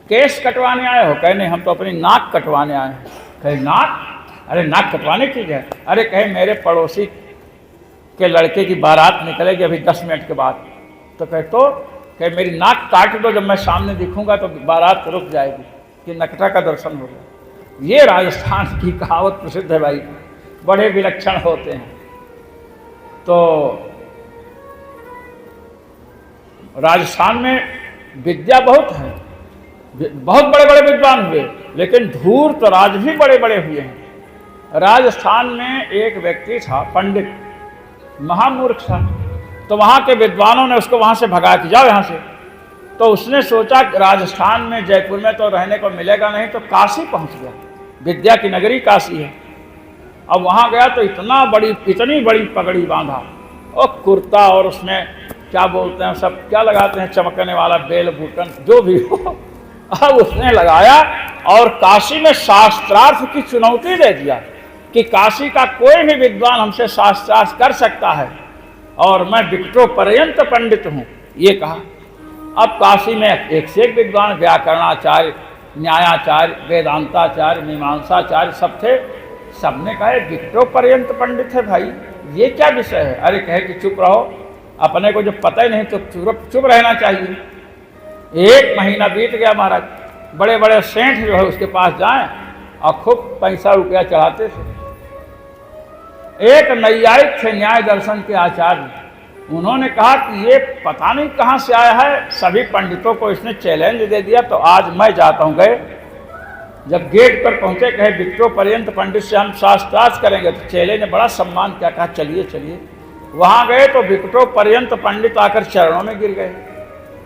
केस कटवाने आए हो? कहे नहीं, हम तो अपनी नाक कटवाने आए हैं। कहे नाक? अरे नाक कटवाने की है? अरे कहे मेरे पड़ोसी के लड़के की बारात निकलेगी अभी 10 मिनट के बाद। तो कहे मेरी नाक काट दो, जब मैं सामने दिखूंगा तो बारात रुक जाएगी, कि नकटा का दर्शन होगा। ये राजस्थान की कहावत प्रसिद्ध है भाई, बड़े विलक्षण होते हैं। तो राजस्थान में विद्या बहुत है, बहुत बड़े बड़े विद्वान हुए, लेकिन धूर्त राज भी बड़े बड़े हुए हैं। राजस्थान में एक व्यक्ति था, पंडित, महामूर्ख था। तो वहाँ के विद्वानों ने उसको वहाँ से भगा के जाओ यहाँ से। तो उसने सोचा राजस्थान में, जयपुर में तो रहने को मिलेगा नहीं, तो काशी पहुँच गया। विद्या की नगरी काशी है। अब वहाँ गया तो इतनी बड़ी पगड़ी बांधा और कुर्ता, और उसमें क्या बोलते हैं सब, क्या लगाते हैं, चमकने वाला बेल बूटन जो भी हो, अब उसने लगाया और काशी में शास्त्रार्थ की चुनौती दे दिया कि काशी का कोई भी विद्वान हमसे शास्त्रार्थ कर सकता है और मैं विकटो पर्यंत पंडित हूँ, ये कहा। अब काशी में एक से एक विद्वान, व्याकरणाचार्य, न्यायाचार्य, वेदांताचार्य, मीमांसाचार्य सब थे। सबने कहा विकटो पर्यंत पंडित है भाई, ये क्या विषय है? अरे कहे कि चुप रहो, अपने को जो पता ही नहीं तो चुप रहना चाहिए। 1 महीना बीत गया महाराज। बड़े बड़े सेठ जो है उसके पास जाएं और खूब पैसा रुपया चढ़ाते थे। एक नैयायिक थे, न्याय दर्शन के आचार्य, उन्होंने कहा कि ये पता नहीं कहाँ से आया है, सभी पंडितों को इसने चैलेंज दे दिया, तो आज मैं जाता हूँ। गए, जब गेट पर पहुँचे, कहे विकटो पर्यंत पंडित से हम शास्त्रार्थ करेंगे। तो चेले ने बड़ा सम्मान किया, कहा चलिए चलिए। वहाँ गए तो विकटो पर्यंत पंडित आकर चरणों में गिर गए।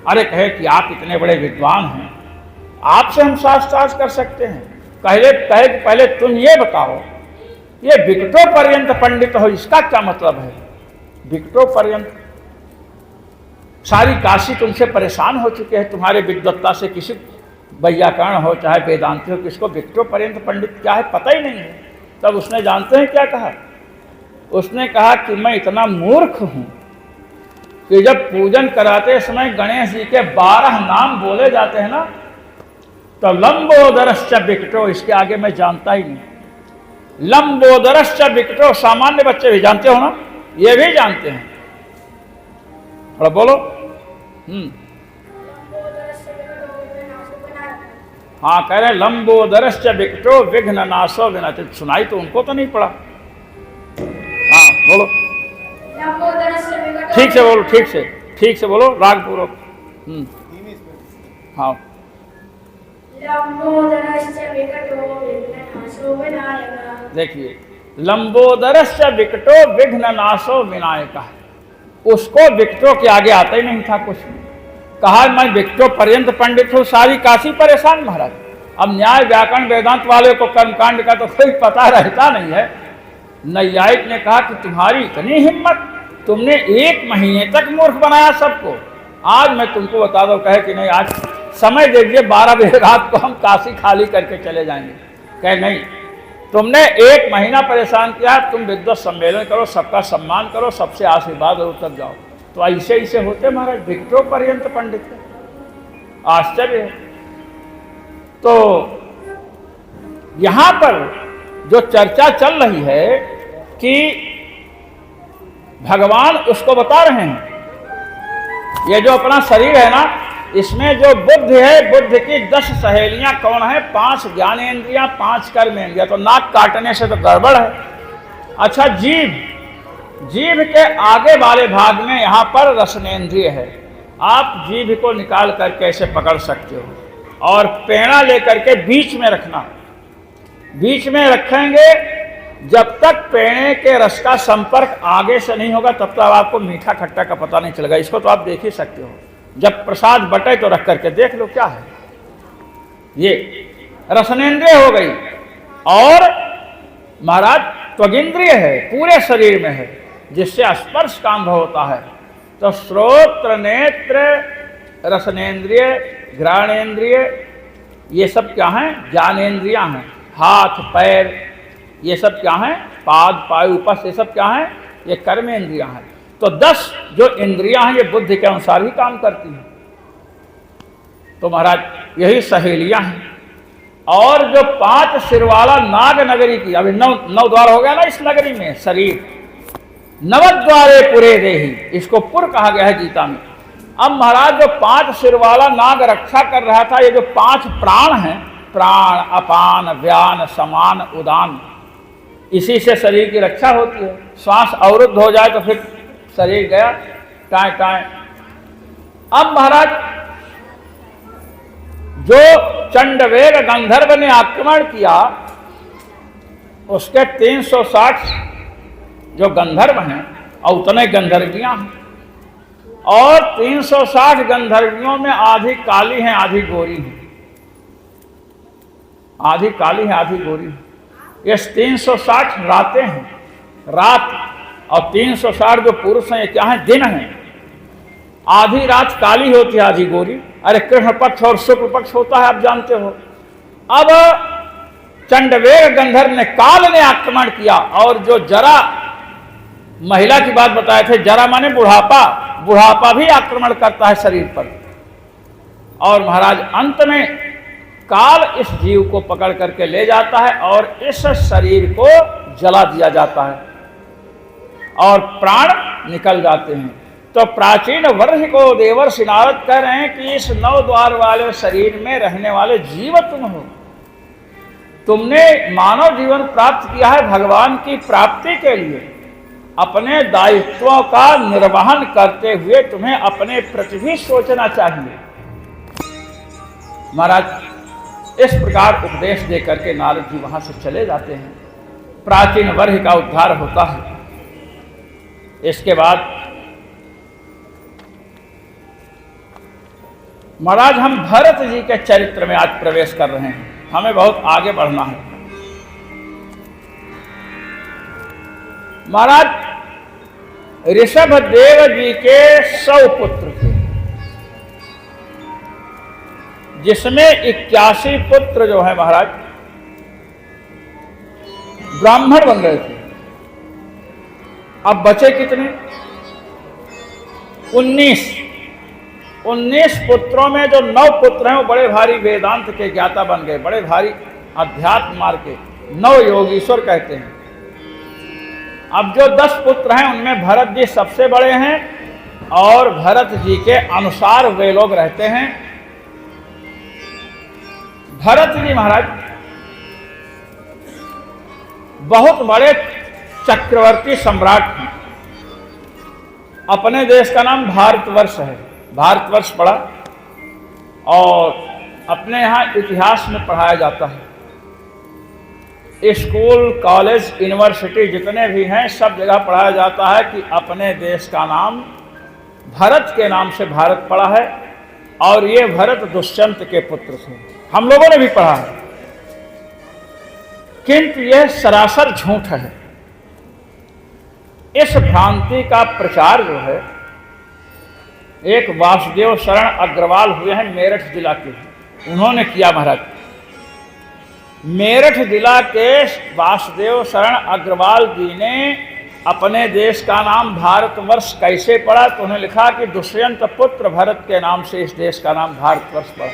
अरे कहे कि आप इतने बड़े विद्वान हैं, आपसे हम शास्त्रार्थ कर सकते हैं? कहे पहले तुम ये बताओ, ये विकटो पर्यंत पंडित हो, इसका क्या मतलब है? विकटो पर्यंत, सारी काशी तुमसे परेशान हो चुके हैं तुम्हारे विद्वत्ता से। किसी वैयाकरण हो चाहे वेदांति हो, किसको विकटो पर्यंत पंडित क्या है पता ही नहीं है। तब उसने जानते हैं क्या कहा? उसने कहा कि मैं इतना मूर्ख हूं कि जब पूजन कराते समय गणेश जी के 12 नाम बोले जाते हैं ना, तो लंबोदरश्च विकटो, इसके आगे मैं जानता ही नहीं। लंबोदरश्च विकटो सामान्य बच्चे भी जानते हो ना, ये भी जानते हैं। थोड़ा बोलो। हाँ, कह रहे लंबोदरश्च विकटो विघ्न नाशो विनाशित। सुनाई तो उनको तो नहीं पड़ा। हाँ बोलो, ठीक से बोलो, ठीक से बोलो, राग पूर्वक। हाँ, देखिए, लंबोदरश्च विकटो विघ्न नाशो विनायक। उसको विकटो के आगे आता ही नहीं था कुछ। कहा मैं विकटो पर्यंत पंडित हूँ, सारी काशी परेशान महाराज। अब न्याय व्याकरण वेदांत वाले को कर्मकांड का तो कोई पता रहता नहीं है। नैयायिक ने कहा कि तुम्हारी इतनी हिम्मत, तुमने 1 महीने तक मूर्ख बनाया सबको, आज मैं तुमको बता दो। कहे कि नहीं, आज समय दे दीजिए, 12 बजे रात को हम काशी खाली करके चले जाएंगे। कहे नहीं, तुमने 1 महीना परेशान किया, तुम विद्वत सम्मेलन करो, सबका सम्मान करो, सबसे आशीर्वाद और तब जाओ। तो ऐसे होते महाराज विकटो पर्यंत पंडित। आश्चर्य है। तो यहाँ पर जो चर्चा चल रही है कि भगवान उसको बता रहे हैं। ये जो अपना शरीर है ना, इसमें जो बुद्धि है, बुद्धि की 10 सहेलियां कौन है? 5 ज्ञानेंद्रियां, 5 कर्मेंद्रियां। तो नाक काटने से तो गड़बड़ है। अच्छा, जीभ के आगे वाले भाग में यहाँ पर रसनेंद्रिय है। आप जीभ को निकाल करके ऐसे पकड़ सकते हो और पेड़ा लेकर के बीच में रखना। बीच में रखेंगे, जब तक पेड़े के रस का संपर्क आगे से नहीं होगा तब तक आपको मीठा खट्टा का पता नहीं चलेगा। इसको तो आप देख ही सकते हो। जब प्रसाद बटे तो रख करके देख लो क्या है। ये रसनेंद्रिय हो गई। और महाराज त्वगिंद्रिय है, पूरे शरीर में है, जिससे स्पर्श का अनुभव होता है। तो श्रोत्र, नेत्र, रसनेंद्रिय, घ्राणेंद्रिय, ये सब क्या हैं? ज्ञानेंद्रियां हैं। हाथ, पैर, ये सब क्या हैं? पाद, पायु, उपस, ये सब क्या हैं? ये कर्मेंद्रियां हैं। तो 10 जो इंद्रियां हैं ये बुद्धि के अनुसार ही काम करती हैं। तो महाराज यही सहेलियां हैं। और जो 5 सिर वाला नाग नगरी की, अभी 9 द्वार हो गया ना इस नगरी में शरीर, 9 द्वारे पुरे देही, इसको पुर कहा गया है गीता में। अब महाराज जो 5 सिर वाला नाग रक्षा कर रहा था, ये जो 5 प्राण हैं, प्राण, अपान, व्यान, समान, उदान, इसी से शरीर की रक्षा होती है। श्वास अवरुद्ध हो जाए तो फिर शरीर गया टाए टाए। अब महाराज जो चंडवेग गंधर्व ने आक्रमण किया, उसके 360 जो गंधर्व हैं और उतने गंधर्वियां हैं। और 360 गंधर्वियों में आधी काली हैं, आधी गोरी हैं। आधी काली है, आधी गोरी है। ये 360 रातें हैं, रात। और 360 जो पुरुष हैं ये क्या है? दिन हैं। आधी रात काली होती है, आधी गोरी। अरे कृष्ण पक्ष और शुक्ल पक्ष होता है, आप जानते हो। अब चंडवेग गंधर्व ने, काल ने आक्रमण किया। और जो जरा महिला की बात बताए थे, जरा माने बुढ़ापा, बुढ़ापा भी आक्रमण करता है शरीर पर। और महाराज अंत में काल इस जीव को पकड़ करके ले जाता है और इस शरीर को जला दिया जाता है और प्राण निकल जाते हैं। तो प्राचीन वर्ष को देवर्षि नारद कह रहे हैं कि इस 9 द्वार वाले शरीर में रहने वाले जीव तुम हो। तुमने मानव जीवन प्राप्त किया है भगवान की प्राप्ति के लिए। अपने दायित्वों का निर्वहन करते हुए तुम्हें अपने प्रति भी सोचना चाहिए। महाराज इस प्रकार उपदेश देकर के नारद जी वहां से चले जाते हैं। प्राचीन वर्ष का उद्धार होता है। इसके बाद महाराज हम भरत जी के चरित्र में आज प्रवेश कर रहे हैं। हमें बहुत आगे बढ़ना है। महाराज ऋषभदेव जी के 100 पुत्र थे, जिसमें 81 पुत्र जो है महाराज ब्राह्मण बन गए थे। अब बचे कितने? 19 पुत्रों में जो 9 पुत्र हैं वो बड़े भारी वेदांत के ज्ञाता बन गए, बड़े भारी अध्यात्म मार्ग के 9 योगीश्वर कहते हैं। अब जो 10 पुत्र हैं उनमें भरत जी सबसे बड़े हैं और भरत जी के अनुसार वे लोग रहते हैं। भरत जी महाराज बहुत बड़े चक्रवर्ती सम्राट हैं। अपने देश का नाम भारतवर्ष है, भारतवर्ष पड़ा और अपने यहाँ इतिहास में पढ़ाया जाता है। स्कूल, कॉलेज, यूनिवर्सिटी जितने भी हैं सब जगह पढ़ाया जाता है कि अपने देश का नाम भरत के नाम से भारत पड़ा है और ये भरत दुष्यंत के पुत्र थे। हम लोगों ने भी पढ़ा है, किंतु यह सरासर झूठ है। इस भ्रांति का प्रचार जो है, एक वासुदेव शरण अग्रवाल हुए हैं मेरठ जिला के, उन्होंने किया। महाराज मेरठ जिला के वासुदेव शरण अग्रवाल जी ने अपने देश का नाम भारतवर्ष कैसे पड़ा, तो उन्होंने लिखा कि दुष्यंत पुत्र भरत के नाम से इस देश का नाम भारतवर्ष पड़ा।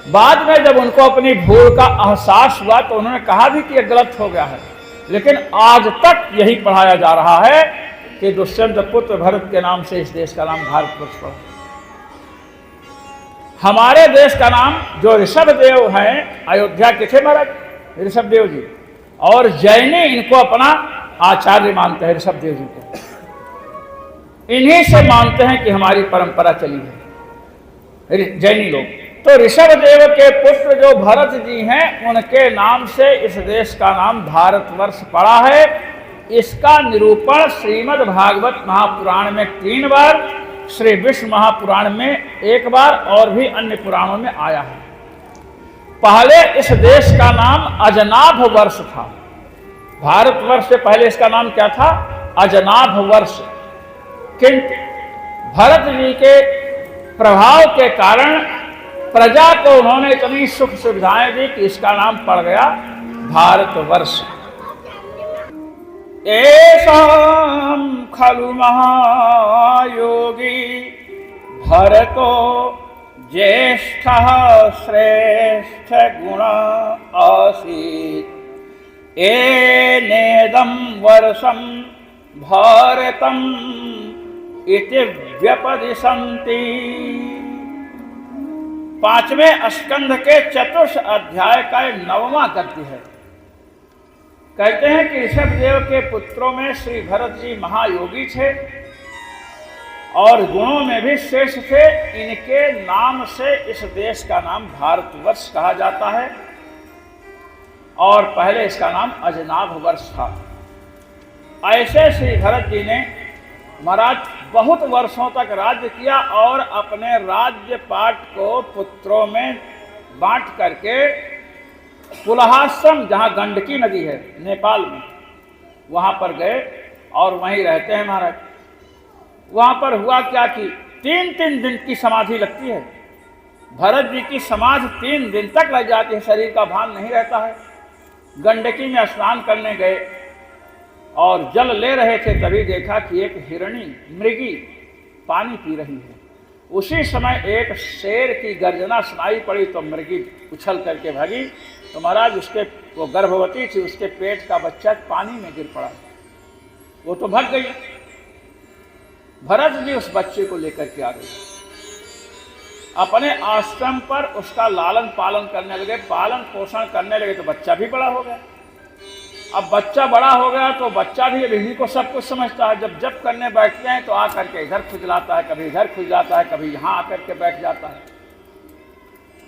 बाद में जब उनको अपनी भूल का एहसास हुआ तो उन्होंने कहा भी कि यह गलत हो गया है, लेकिन आज तक यही पढ़ाया जा रहा है कि दुष्यंत पुत्र भरत के नाम से इस देश का नाम भारतवर्ष पड़ा। हमारे देश का नाम जो ऋषभ देव हैं, अयोध्या के थे महाराज ऋषभ देव जी, और जैनी इनको अपना आचार्य मानते हैं। ऋषभ देव जी को इन्हीं से मानते हैं कि हमारी परंपरा चली है जैनी लोग। तो ऋषभ देव के पुत्र जो भरत जी हैं, उनके नाम से इस देश का नाम भारतवर्ष पड़ा है। इसका निरूपण श्रीमद् भागवत महापुराण में 3 बार, श्री विष्णु महापुराण में 1 बार और भी अन्य पुराणों में आया है। पहले इस देश का नाम अजनाभ वर्ष था। भारतवर्ष से पहले इसका नाम क्या था? अजनाभ वर्ष। किंतु भरत जी के प्रभाव के कारण प्रजा को उन्होंने इतनी सुख सुविधाएं दी कि इसका नाम पड़ गया भारतवर्ष। एषां खलु महायोगी भरतो ज्येष्ठः श्रेष्ठ गुण आसीत्। एनेदं वर्षं भारतम् इति व्यपदिशन्ति। 5वें स्कंध के चतुर्थ अध्याय का 9वां गद्य है। कहते हैं कि ऋषभ देव के पुत्रों में श्री भरत जी महायोगी थे और गुणों में भी श्रेष्ठ थे। इनके नाम से इस देश का नाम भारतवर्ष कहा जाता है और पहले इसका नाम अजनाभ वर्ष था। ऐसे श्री भरत जी ने महाराज बहुत वर्षों तक राज्य किया और अपने राज्य पाट को पुत्रों में बांट करके कुल्हाश्रम, जहाँ गंडकी नदी है नेपाल में, वहाँ पर गए और वहीं रहते हैं महाराज। वहाँ पर हुआ क्या कि 3-3 दिन की समाधि लगती है। भरत जी की समाधि 3 दिन तक लग जाती है, शरीर का भान नहीं रहता है। गंडकी में स्नान करने गए और जल ले रहे थे, तभी देखा कि एक हिरणी मृगी पानी पी रही है। उसी समय एक शेर की गर्जना सुनाई पड़ी तो मृगी उछल करके भागी। तो महाराज उसके, वो गर्भवती थी, उसके पेट का बच्चा पानी में गिर पड़ा। वो तो भाग गई। भरत जी उस बच्चे को लेकर के आ गए, अपने आश्रम पर उसका लालन पालन करने लगे, पालन पोषण करने लगे। तो बच्चा भी बड़ा हो गया। अब बच्चा बड़ा हो गया तो बच्चा भी इन्हीं को सब कुछ समझता है। जब जब करने बैठते हैं तो आ करके इधर खुजलाता है, कभी इधर खुजलाता है, कभी यहाँ आकर के बैठ जाता है।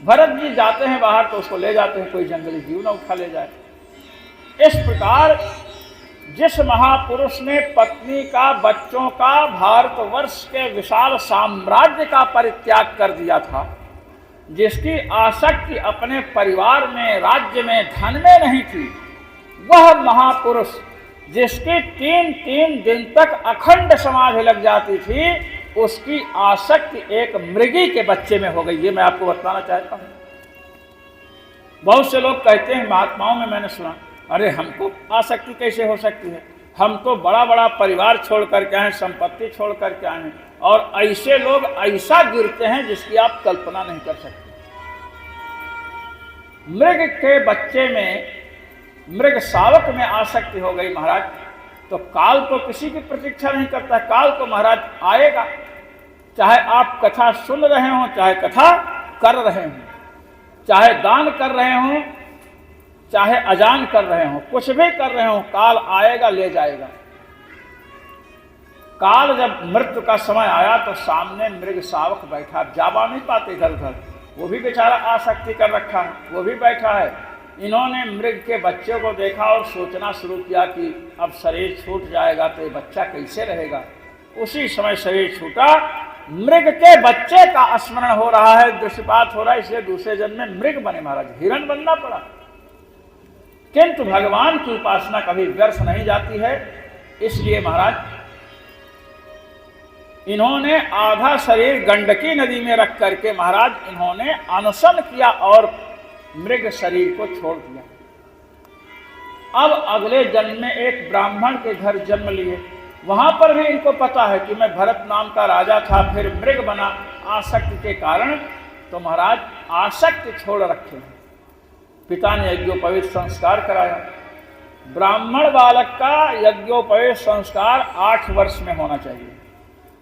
भरत जी जाते हैं बाहर तो उसको ले जाते हैं, कोई जंगली जीव ना उठा ले जाए। इस प्रकार जिस महापुरुष ने पत्नी का, बच्चों का, भारतवर्ष के विशाल साम्राज्य का परित्याग कर दिया था, जिसकी आसक्ति अपने परिवार में, राज्य में, धन में नहीं थी, वह महापुरुष जिसकी 3-3 दिन तक अखंड समाधि लग जाती थी, उसकी आसक्ति एक मृगी के बच्चे में हो गई। ये मैं आपको बताना चाहता हूं। बहुत से लोग कहते हैं, महात्माओं में मैंने सुना, अरे हमको आसक्ति कैसे हो सकती है, हम तो बड़ा बड़ा परिवार छोड़ करके आए, संपत्ति छोड़ करके आए हैं। और ऐसे लोग ऐसा गिरते हैं जिसकी आप कल्पना नहीं कर सकते। मृग के बच्चे में, मृग शावक में आसक्ति हो गई महाराज, तो काल तो किसी की प्रतीक्षा नहीं करता। काल तो महाराज आएगा, चाहे आप कथा सुन रहे हो, चाहे कथा कर रहे हो, चाहे दान कर रहे हो, चाहे अजान कर रहे हो, कुछ भी कर रहे हो, काल आएगा, ले जाएगा। काल जब मृत्यु का समय आया तो सामने मृग शावक बैठा, जावा नहीं पाते इधर उधर, वो भी बेचारा आसक्ति कर रखा है, वो भी बैठा है। इन्होंने मृग के बच्चे को देखा और सोचना शुरू किया कि अब शरीर छूट जाएगा तो ये बच्चा कैसे रहेगा। उसी समय शरीर छूटा, मृग के बच्चे का स्मरण हो रहा है, दृष्टिपात हो रहा है, इसलिए दूसरे जन्म में मृग बने महाराज, हिरण बनना पड़ा। किंतु भगवान की उपासना कभी व्यर्थ नहीं जाती है, इसलिए महाराज इन्होंने आधा शरीर गंडकी नदी में रख करके महाराज इन्होंने अनशन किया और मृग शरीर को छोड़ दिया। अब अगले जन्म में एक ब्राह्मण के घर जन्म लिए, वहां पर भी इनको पता है कि मैं भरत नाम का राजा था, फिर मृग बना आसक्ति के कारण। तो महाराज आसक्ति छोड़ रखे हैं। पिता ने यज्ञोपवीत संस्कार कराया, ब्राह्मण बालक का यज्ञोपवेश संस्कार 8 वर्ष में होना चाहिए।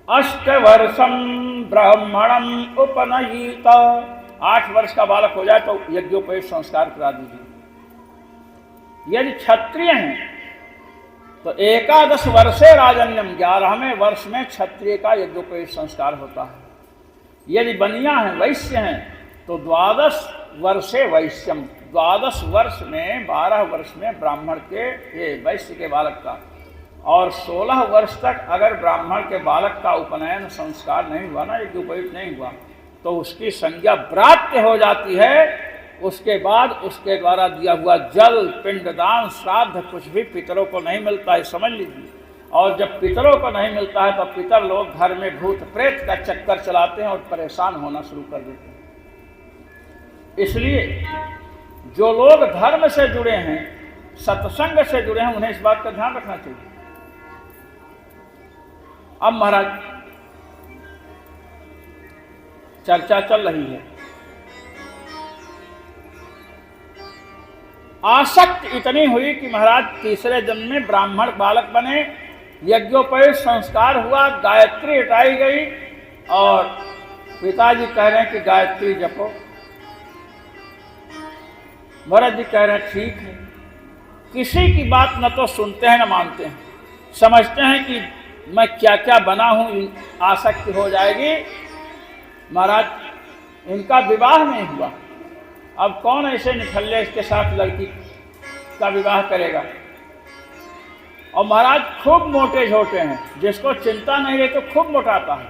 8 वर्षम ब्राह्मणम उपनयित, 8 वर्ष का बालक हो जाए तो यज्ञोपवेश संस्कार करा दीजिए। यदि क्षत्रिय हैं तो 11 वर्षे राजन्यम, 11वें वर्ष में क्षत्रिय का यज्ञोपवेश संस्कार होता है। यदि बनिया हैं, वैश्य हैं, तो 12 वर्षे वैश्यम, 12 वर्ष में 12 वर्ष में ब्राह्मण के ये वैश्य के बालक का, और 16 वर्ष तक अगर ब्राह्मण के बालक का उपनयन संस्कार नहीं हुआ ना, यज्ञोपवीत नहीं हुआ, तो उसकी संज्ञा ब्रात्य हो जाती है। उसके बाद उसके द्वारा दिया हुआ जल, पिंडदान, श्राद्ध कुछ भी पितरों को नहीं मिलता है, समझ लीजिए। और जब पितरों को नहीं मिलता है तो पितर लोग घर में भूत प्रेत का चक्कर चलाते हैं और परेशान होना शुरू कर देते हैं। इसलिए जो लोग धर्म से जुड़े हैं, सत्संग से जुड़े हैं, उन्हें इस बात का ध्यान रखना चाहिए। अब महाराज चर्चा चल रही है, आसक्ति इतनी हुई कि महाराज तीसरे जन्म में ब्राह्मण बालक बने, यज्ञोपवेश संस्कार हुआ, गायत्री हटाई गई और पिताजी कह रहे हैं कि गायत्री जपो। भरत जी कह रहे हैं ठीक है। किसी की बात न तो सुनते हैं न मानते हैं, समझते हैं कि मैं क्या क्या बना हूं, आसक्ति हो जाएगी। महाराज इनका विवाह नहीं हुआ, अब कौन ऐसे निठल्ले इसके साथ लड़की का विवाह करेगा। और महाराज खूब मोटे झोटे हैं, जिसको चिंता नहीं रहती तो खूब मोटाता है,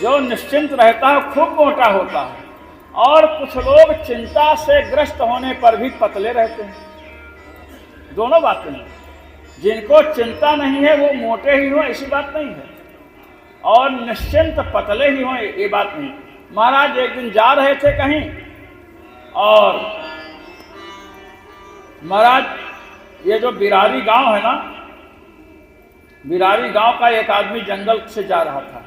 जो निश्चिंत रहता है खूब मोटा होता है, और कुछ लोग चिंता से ग्रस्त होने पर भी पतले रहते हैं। दोनों बातें हैं, जिनको चिंता नहीं है वो मोटे ही हों ऐसी बात नहीं है, और निश्चिंत पतले ही हों ये बात नहीं। महाराज एक दिन जा रहे थे कहीं, और महाराज ये जो बिरारी गांव है ना, बिरारी गांव का एक आदमी जंगल से जा रहा था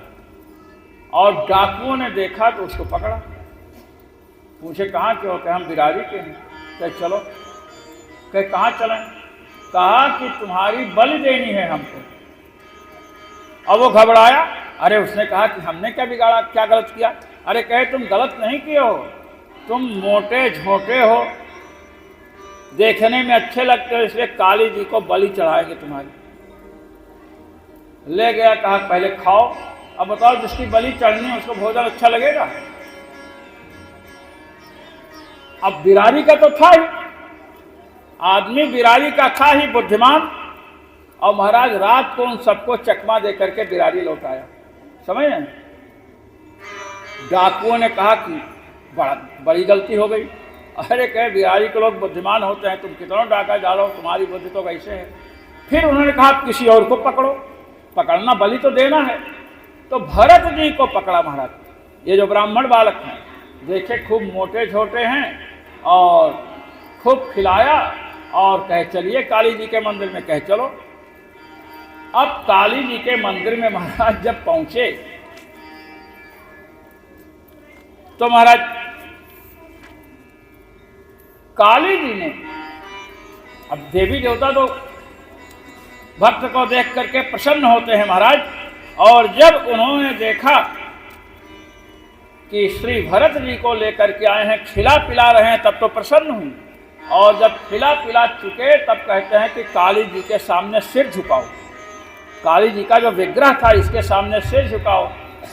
और डाकुओं ने देखा तो उसको पकड़ा। पूछे कहाँ के हो? कहे हम बिरारी के हैं। कहे चलो। कहे कहाँ चलें? कहा कि तुम्हारी बलि देनी है हमको। अब वो घबराया। अरे उसने कहा कि हमने क्या बिगाड़ा, क्या गलत किया? अरे कहे तुम गलत नहीं किए हो, तुम मोटे झोटे हो, देखने में अच्छे लगते हो, इसलिए काली जी को बलि चढ़ाएंगे तुम्हारी। ले गया, कहा पहले खाओ। अब बताओ जिसकी बलि चढ़नी है उसको भोजन अच्छा लगेगा? अब बिरारी का तो था ही, आदमी बिरारी का था ही बुद्धिमान, और महाराज रात को उन सबको चकमा दे करके बिरारी लौटाया। समझ रहे? डाकुओं ने कहा कि बड़ी गलती हो गई। अरे कहे बिरारी के लोग बुद्धिमान होते हैं, तुम कितना डाका डालो, तुम्हारी बुद्धि तो वैसे है। फिर उन्होंने कहा किसी और को पकड़ो, पकड़ना बलि तो देना है। तो भरत जी को पकड़ा महाराज। ये जो ब्राह्मण बालक हैं, देखे खूब मोटे छोटे हैं, और खूब खिलाया, और कहे चलिए काली जी के मंदिर में। कहे चलो। अब काली जी के मंदिर में महाराज जब पहुंचे तो महाराज काली जी ने, अब देवी देवता तो भक्त को देख करके प्रसन्न होते हैं महाराज, और जब उन्होंने देखा कि श्री भरत जी को लेकर के आए हैं, खिला पिला रहे हैं, तब तो प्रसन्न हुई। और जब खिला पिला चुके तब कहते हैं कि काली जी के सामने सिर झुकाओ। काली जी का जो विग्रह था इसके सामने सिर झुकाओ।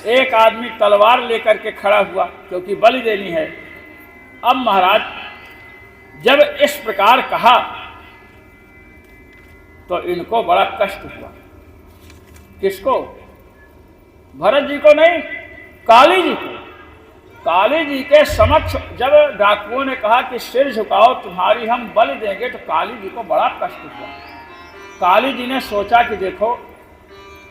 एक आदमी तलवार लेकर के खड़ा हुआ क्योंकि बलि देनी है। अब महाराज जब इस प्रकार कहा तो इनको बड़ा कष्ट हुआ। किसको? भरत जी को नहीं, काली जी को। काली जी के समक्ष जब डाकुओं ने कहा कि सिर झुकाओ तुम्हारी हम बलि देंगे, तो काली जी को बड़ा कष्ट हुआ। काली जी ने सोचा कि देखो,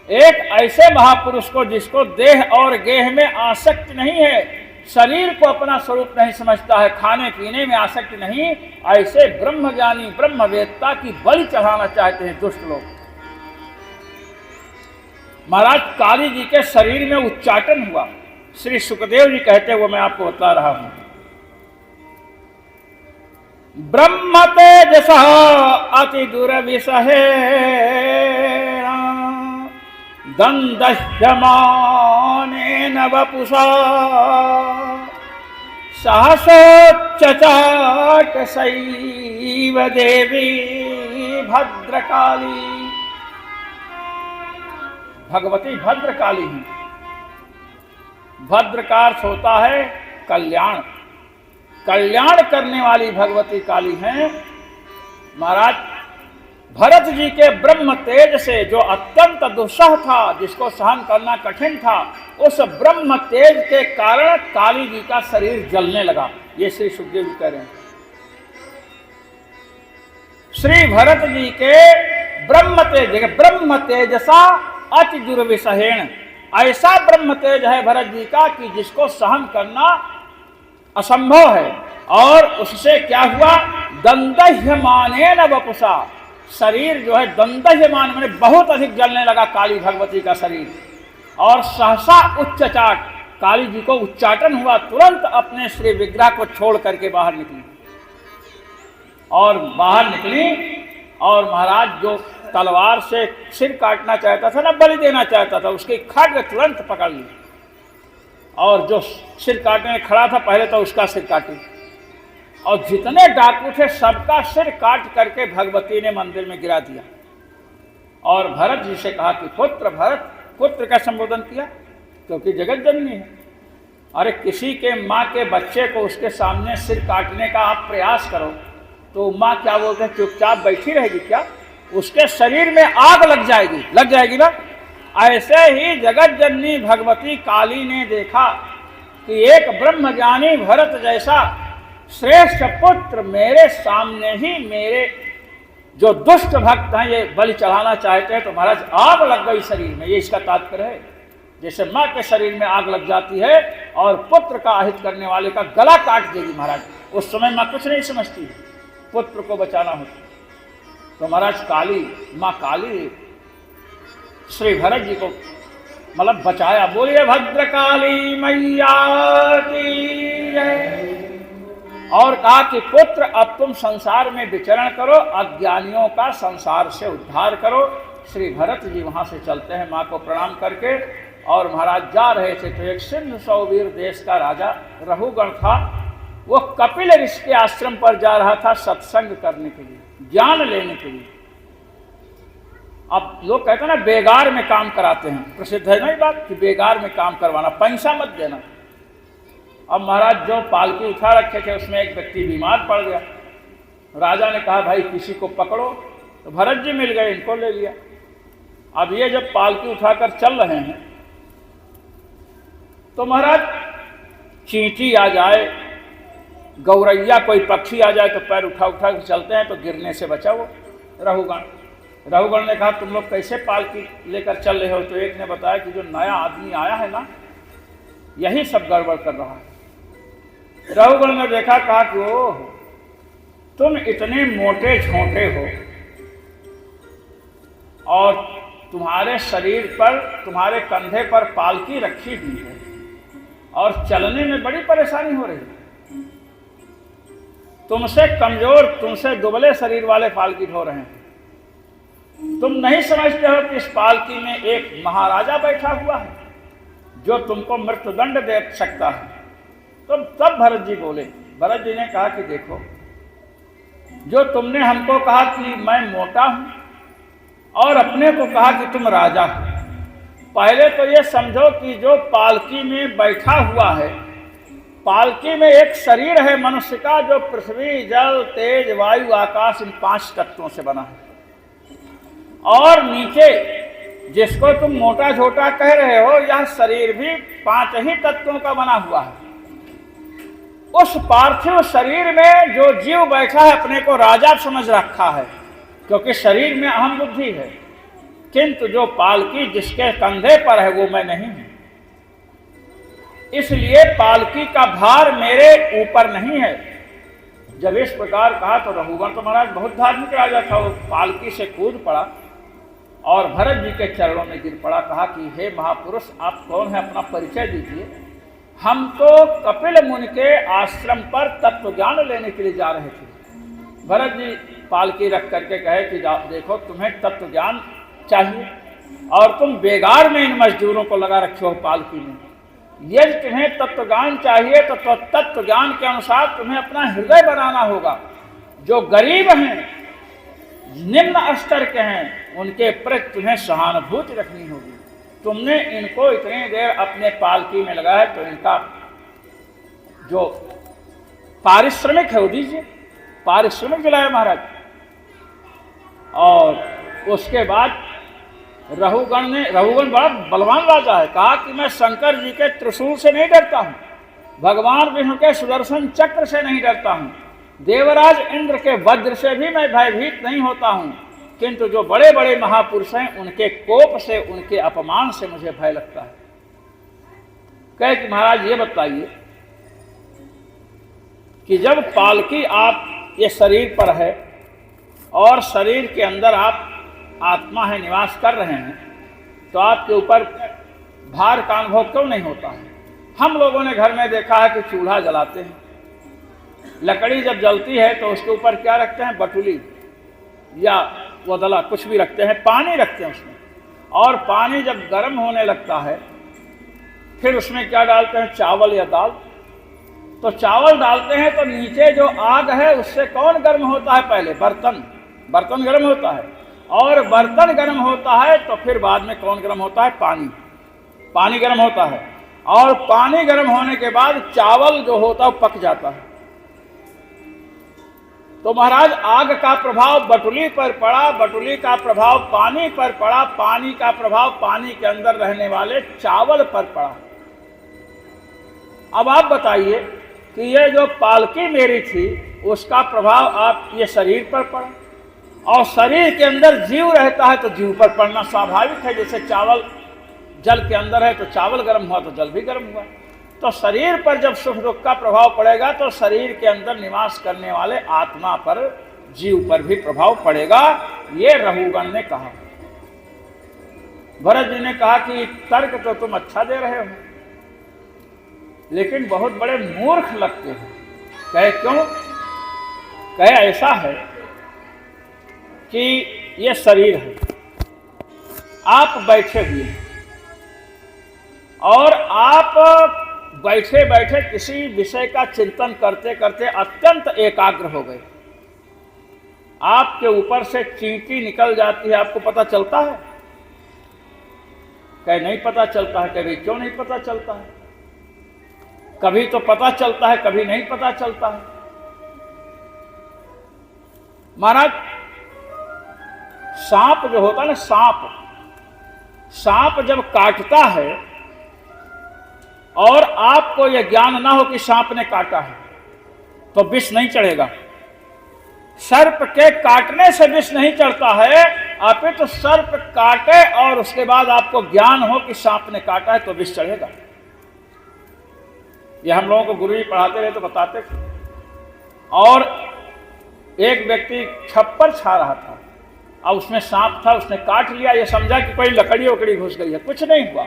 एक ऐसे महापुरुष को जिसको देह और गेह में आसक्ति नहीं है, शरीर को अपना स्वरूप नहीं समझता है, खाने पीने में आसक्ति नहीं, ऐसे ब्रह्मज्ञानी ब्रह्मवेत्ता की बलि चढ़ाना चाहते हैं दुष्ट लोग। महाराज काली जी के शरीर में उच्चाटन हुआ। श्री सुखदेव जी कहते हैं, वो मैं आपको बता रहा हूं। ब्रह्म तेजस अति दुर्विसहे दंदह्यमानेन वपुषा सहसोच्चचाट सैव देवी भद्रकाली। भगवती भद्रकाली है। भद्र का अर्थ होता है कल्याण, कल्याण करने वाली भगवती काली हैं। महाराज भरत जी के ब्रह्म तेज से जो अत्यंत दुस्सह था, जिसको सहन करना कठिन था, उस ब्रह्म तेज के कारण काली जी का शरीर जलने लगा। ये श्री सुखदेव जी कह रहे हैं। श्री भरत जी के ब्रह्म तेजसा अति दुर्विसहेण, ऐसा ब्रह्म तेज है भरत जी का कि जिसको सहन करना असंभव है। और उससे क्या हुआ, दंदह्यमानेन वपुषा, शरीर जो है दंदह्यमान मैंने बहुत अधिक जलने लगा काली भगवती का शरीर। और सहसा उच्चचाट, काली जी को उच्चाटन हुआ, तुरंत अपने श्री विग्रह को छोड़ करके बाहर निकली। और बाहर निकली और महाराज जो तलवार से सिर काटना चाहता था ना, बलि देना चाहता था, उसकी खड्ग तुरंत पकड़ ली। और जो सिर काटने में खड़ा था पहले तो उसका सिर काटी, और जितने डाकू थे सबका सिर काट करके भगवती ने मंदिर में गिरा दिया। और भरत जी से कहा कि पुत्र, भरत पुत्र का संबोधन किया क्योंकि जगत जननी है। अरे किसी के माँ के बच्चे को उसके सामने सिर काटने का आप प्रयास करो तो माँ क्या बोलते हैं, चुपचाप बैठी रहेगी क्या? उसके शरीर में आग लग जाएगी ना। ऐसे ही जगत जननी भगवती काली ने देखा कि एक ब्रह्मज्ञानी भरत जैसा श्रेष्ठ पुत्र मेरे सामने ही मेरे जो दुष्ट भक्त हैं ये बलि चढ़ाना चाहते हैं, तो महाराज आग लग गई शरीर में। ये इसका तात्पर्य है। जैसे माँ के शरीर में आग लग जाती है और पुत्र का अहित करने वाले का गला काट देगी महाराज, उस समय माँ कुछ नहीं समझती, पुत्र को बचाना होता। तो महाराज काली, माँ काली श्री भरत जी को मतलब बचाया। बोलिए भद्रकाली मैया की जय। और कहा कि पुत्र अब तुम संसार में विचरण करो, अज्ञानियों का संसार से उद्धार करो। श्री भरत जी वहां से चलते हैं माँ को प्रणाम करके, और महाराज जा रहे थे तो एक सिंधु सौवीर देश का राजा रहुगण था, वो कपिल ऋषि के आश्रम पर जा रहा था सत्संग करने के लिए, ज्ञान लेने के लिए। अब लोग कहते हैं ना बेगार में काम कराते हैं, प्रसिद्ध है ना ये बात कि बेगार में काम करवाना, पैसा मत देना। अब महाराज जो पालकी उठा रखे थे उसमें एक व्यक्ति बीमार पड़ गया। राजा ने कहा भाई किसी को पकड़ो, तो भरत जी मिल गए, इनको ले लिया। अब ये जब पालकी उठाकर चल रहे हैं तो महाराज चींटी आ जाए, गौरैया कोई पक्षी आ जाए तो पैर उठा उठा के चलते हैं तो गिरने से बचा वो रहुगण ने कहा तुम लोग कैसे पालकी लेकर चल रहे हो? तो एक ने बताया कि जो नया आदमी आया है ना यही सब गड़बड़ कर रहा है। रहुगण ने देखा, कहा कि ओह तुम इतने मोटे झोंटे हो और तुम्हारे शरीर पर, तुम्हारे कंधे पर पालकी रखी हुई है और चलने में बड़ी परेशानी हो रही है। तुमसे कमजोर, तुमसे दुबले शरीर वाले पालकी ढो रहे हैं। तुम नहीं समझते हो कि इस पालकी में एक महाराजा बैठा हुआ है जो तुमको मृत्युदंड दे सकता है। तो तब भरत जी बोले, भरत जी ने कहा कि देखो, जो तुमने हमको कहा कि मैं मोटा हूं और अपने को कहा कि तुम राजा हो, पहले तो ये समझो कि जो पालकी में बैठा हुआ है, पालकी में एक शरीर है मनुष्य का जो पृथ्वी, जल, तेज, वायु, आकाश इन 5 तत्वों से बना है। और नीचे जिसको तुम मोटा झोटा कह रहे हो, यह शरीर भी 5 ही तत्वों का बना हुआ है। उस पार्थिव शरीर में जो जीव बैठा है अपने को राजा समझ रखा है क्योंकि शरीर में अहम बुद्धि है, किंतु जो पालकी जिसके कंधे पर है वो मैं नहीं हूं। इसलिए पालकी का भार मेरे ऊपर नहीं है। जब इस प्रकार कहा तो रहुगण तो महाराज बहुत धार्मिक राजा था, वो पालकी से कूद पड़ा और भरत जी के चरणों में गिर पड़ा। कहा कि हे महापुरुष, आप कौन है, अपना परिचय दीजिए। हम तो कपिल मुनि के आश्रम पर तत्व ज्ञान लेने के लिए जा रहे थे भरत जी पालकी रख करके कहे कि देखो तुम्हें तत्व ज्ञान चाहिए और तुम बेगार में इन मजदूरों को लगा रखे हो पालकी में। यदि तुम्हें तत्व ज्ञान चाहिए तो तत्व ज्ञान के अनुसार तुम्हें अपना हृदय बनाना होगा। जो गरीब हैं, निम्न स्तर के हैं, उनके प्रति तुम्हें सहानुभूति रखनी होगी। तुमने इनको इतनी देर अपने पालकी में लगाया तो इनका जो पारिश्रमिक है वो दीजिए। पारिश्रमिक दिलाया महाराज। और उसके बाद रघुगण बड़ा बलवान राजा है, कहा कि मैं शंकर जी के त्रिशूल से नहीं डरता हूँ, भगवान विष्णु के सुदर्शन चक्र से नहीं डरता हूँ, देवराज इंद्र के वज्र से भी मैं भयभीत नहीं होता हूँ, किंतु जो बड़े बड़े महापुरुष हैं उनके कोप से, उनके अपमान से मुझे भय लगता है। कहे कि महाराज ये बताइए कि जब पालकी आप ये शरीर पर है और शरीर के अंदर आप आत्मा है, निवास कर रहे हैं, तो आपके ऊपर भार का अनुभव क्यों नहीं होता है? हम लोगों ने घर में देखा है कि चूल्हा जलाते हैं, लकड़ी जब जलती है तो उसके ऊपर क्या रखते हैं? बटुली या वदला, कुछ भी रखते हैं, पानी रखते हैं उसमें। और पानी जब गर्म होने लगता है फिर उसमें क्या डालते हैं? चावल या दाल। तो चावल डालते हैं तो नीचे जो आग है उससे कौन गर्म होता है? पहले बर्तन गर्म होता है, और बर्तन गर्म होता है तो फिर बाद में कौन गर्म होता है? पानी गर्म होता है, और पानी गर्म होने के बाद चावल जो होता है पक जाता है। तो महाराज आग का प्रभाव बटुली पर पड़ा, बटुली का प्रभाव पानी पर पड़ा, पानी का प्रभाव पानी के अंदर रहने वाले चावल पर पड़ा। अब आप बताइए कि ये जो पालकी मेरी थी उसका प्रभाव आप ये शरीर पर पड़ा, और शरीर के अंदर जीव रहता है तो जीव पर पड़ना स्वाभाविक है। जैसे चावल जल के अंदर है तो चावल गर्म हुआ तो जल भी गर्म हुआ। तो शरीर पर जब सुख दुख का प्रभाव पड़ेगा तो शरीर के अंदर निवास करने वाले आत्मा पर, जीव पर भी प्रभाव पड़ेगा। ये रघुगण ने कहा। भरत जी ने कहा कि तर्क तो तुम अच्छा दे रहे हो, लेकिन बहुत बड़े मूर्ख लगते हो। कहे क्यों? कहे ऐसा है कि ये शरीर है, आप बैठे हुए हैं और आप बैठे बैठे किसी विषय का चिंतन करते करते अत्यंत एकाग्र हो गए। आपके ऊपर से चींटी निकल जाती है, आपको पता चलता है? कहीं नहीं पता चलता है। कभी क्यों नहीं पता चलता है? कभी तो पता चलता है, कभी नहीं पता चलता है। महाराज सांप जो होता है ना, सांप जब काटता है और आपको यह ज्ञान ना हो कि सांप ने काटा है तो विष नहीं चढ़ेगा। सर्प के काटने से विष नहीं चढ़ता है, अपितु तो सर्प काटे और उसके बाद आपको ज्ञान हो कि सांप ने काटा है तो विष चढ़ेगा। यह हम लोगों को गुरु जी पढ़ाते रहे तो बताते थे। और एक व्यक्ति छप्पर छा रहा था, अब उसमें सांप था, उसने काट लिया, ये समझा कि कोई लकड़ी वकड़ी घुस गई है, कुछ नहीं हुआ।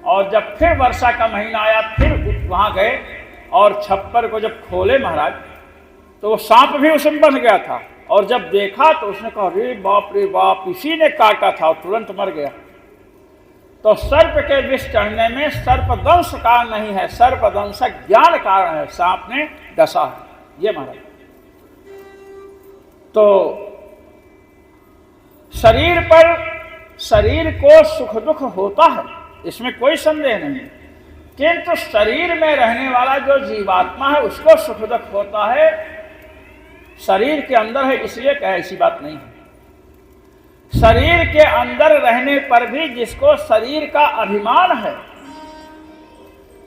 और जब फिर वर्षा का महीना आया फिर वहां गए और छप्पर को जब खोले महाराज तो वो सांप भी उसमें बन गया था। और जब देखा तो उसने कहा रे बाप, इसी ने काटा था, और तुरंत मर गया। तो सर्प के विष चढ़ने में सर्पदंश कारण नहीं है, सर्पदंश ज्ञान कारण है, सांप ने डसा है। ये महाराज तो शरीर को सुख दुख होता है, इसमें कोई संदेह नहीं, किंतु शरीर में रहने वाला जो जीवात्मा है उसको सुख दुख होता है। शरीर के अंदर है इसलिए कहे, ऐसी बात नहीं है। शरीर के अंदर रहने पर भी जिसको शरीर का अभिमान है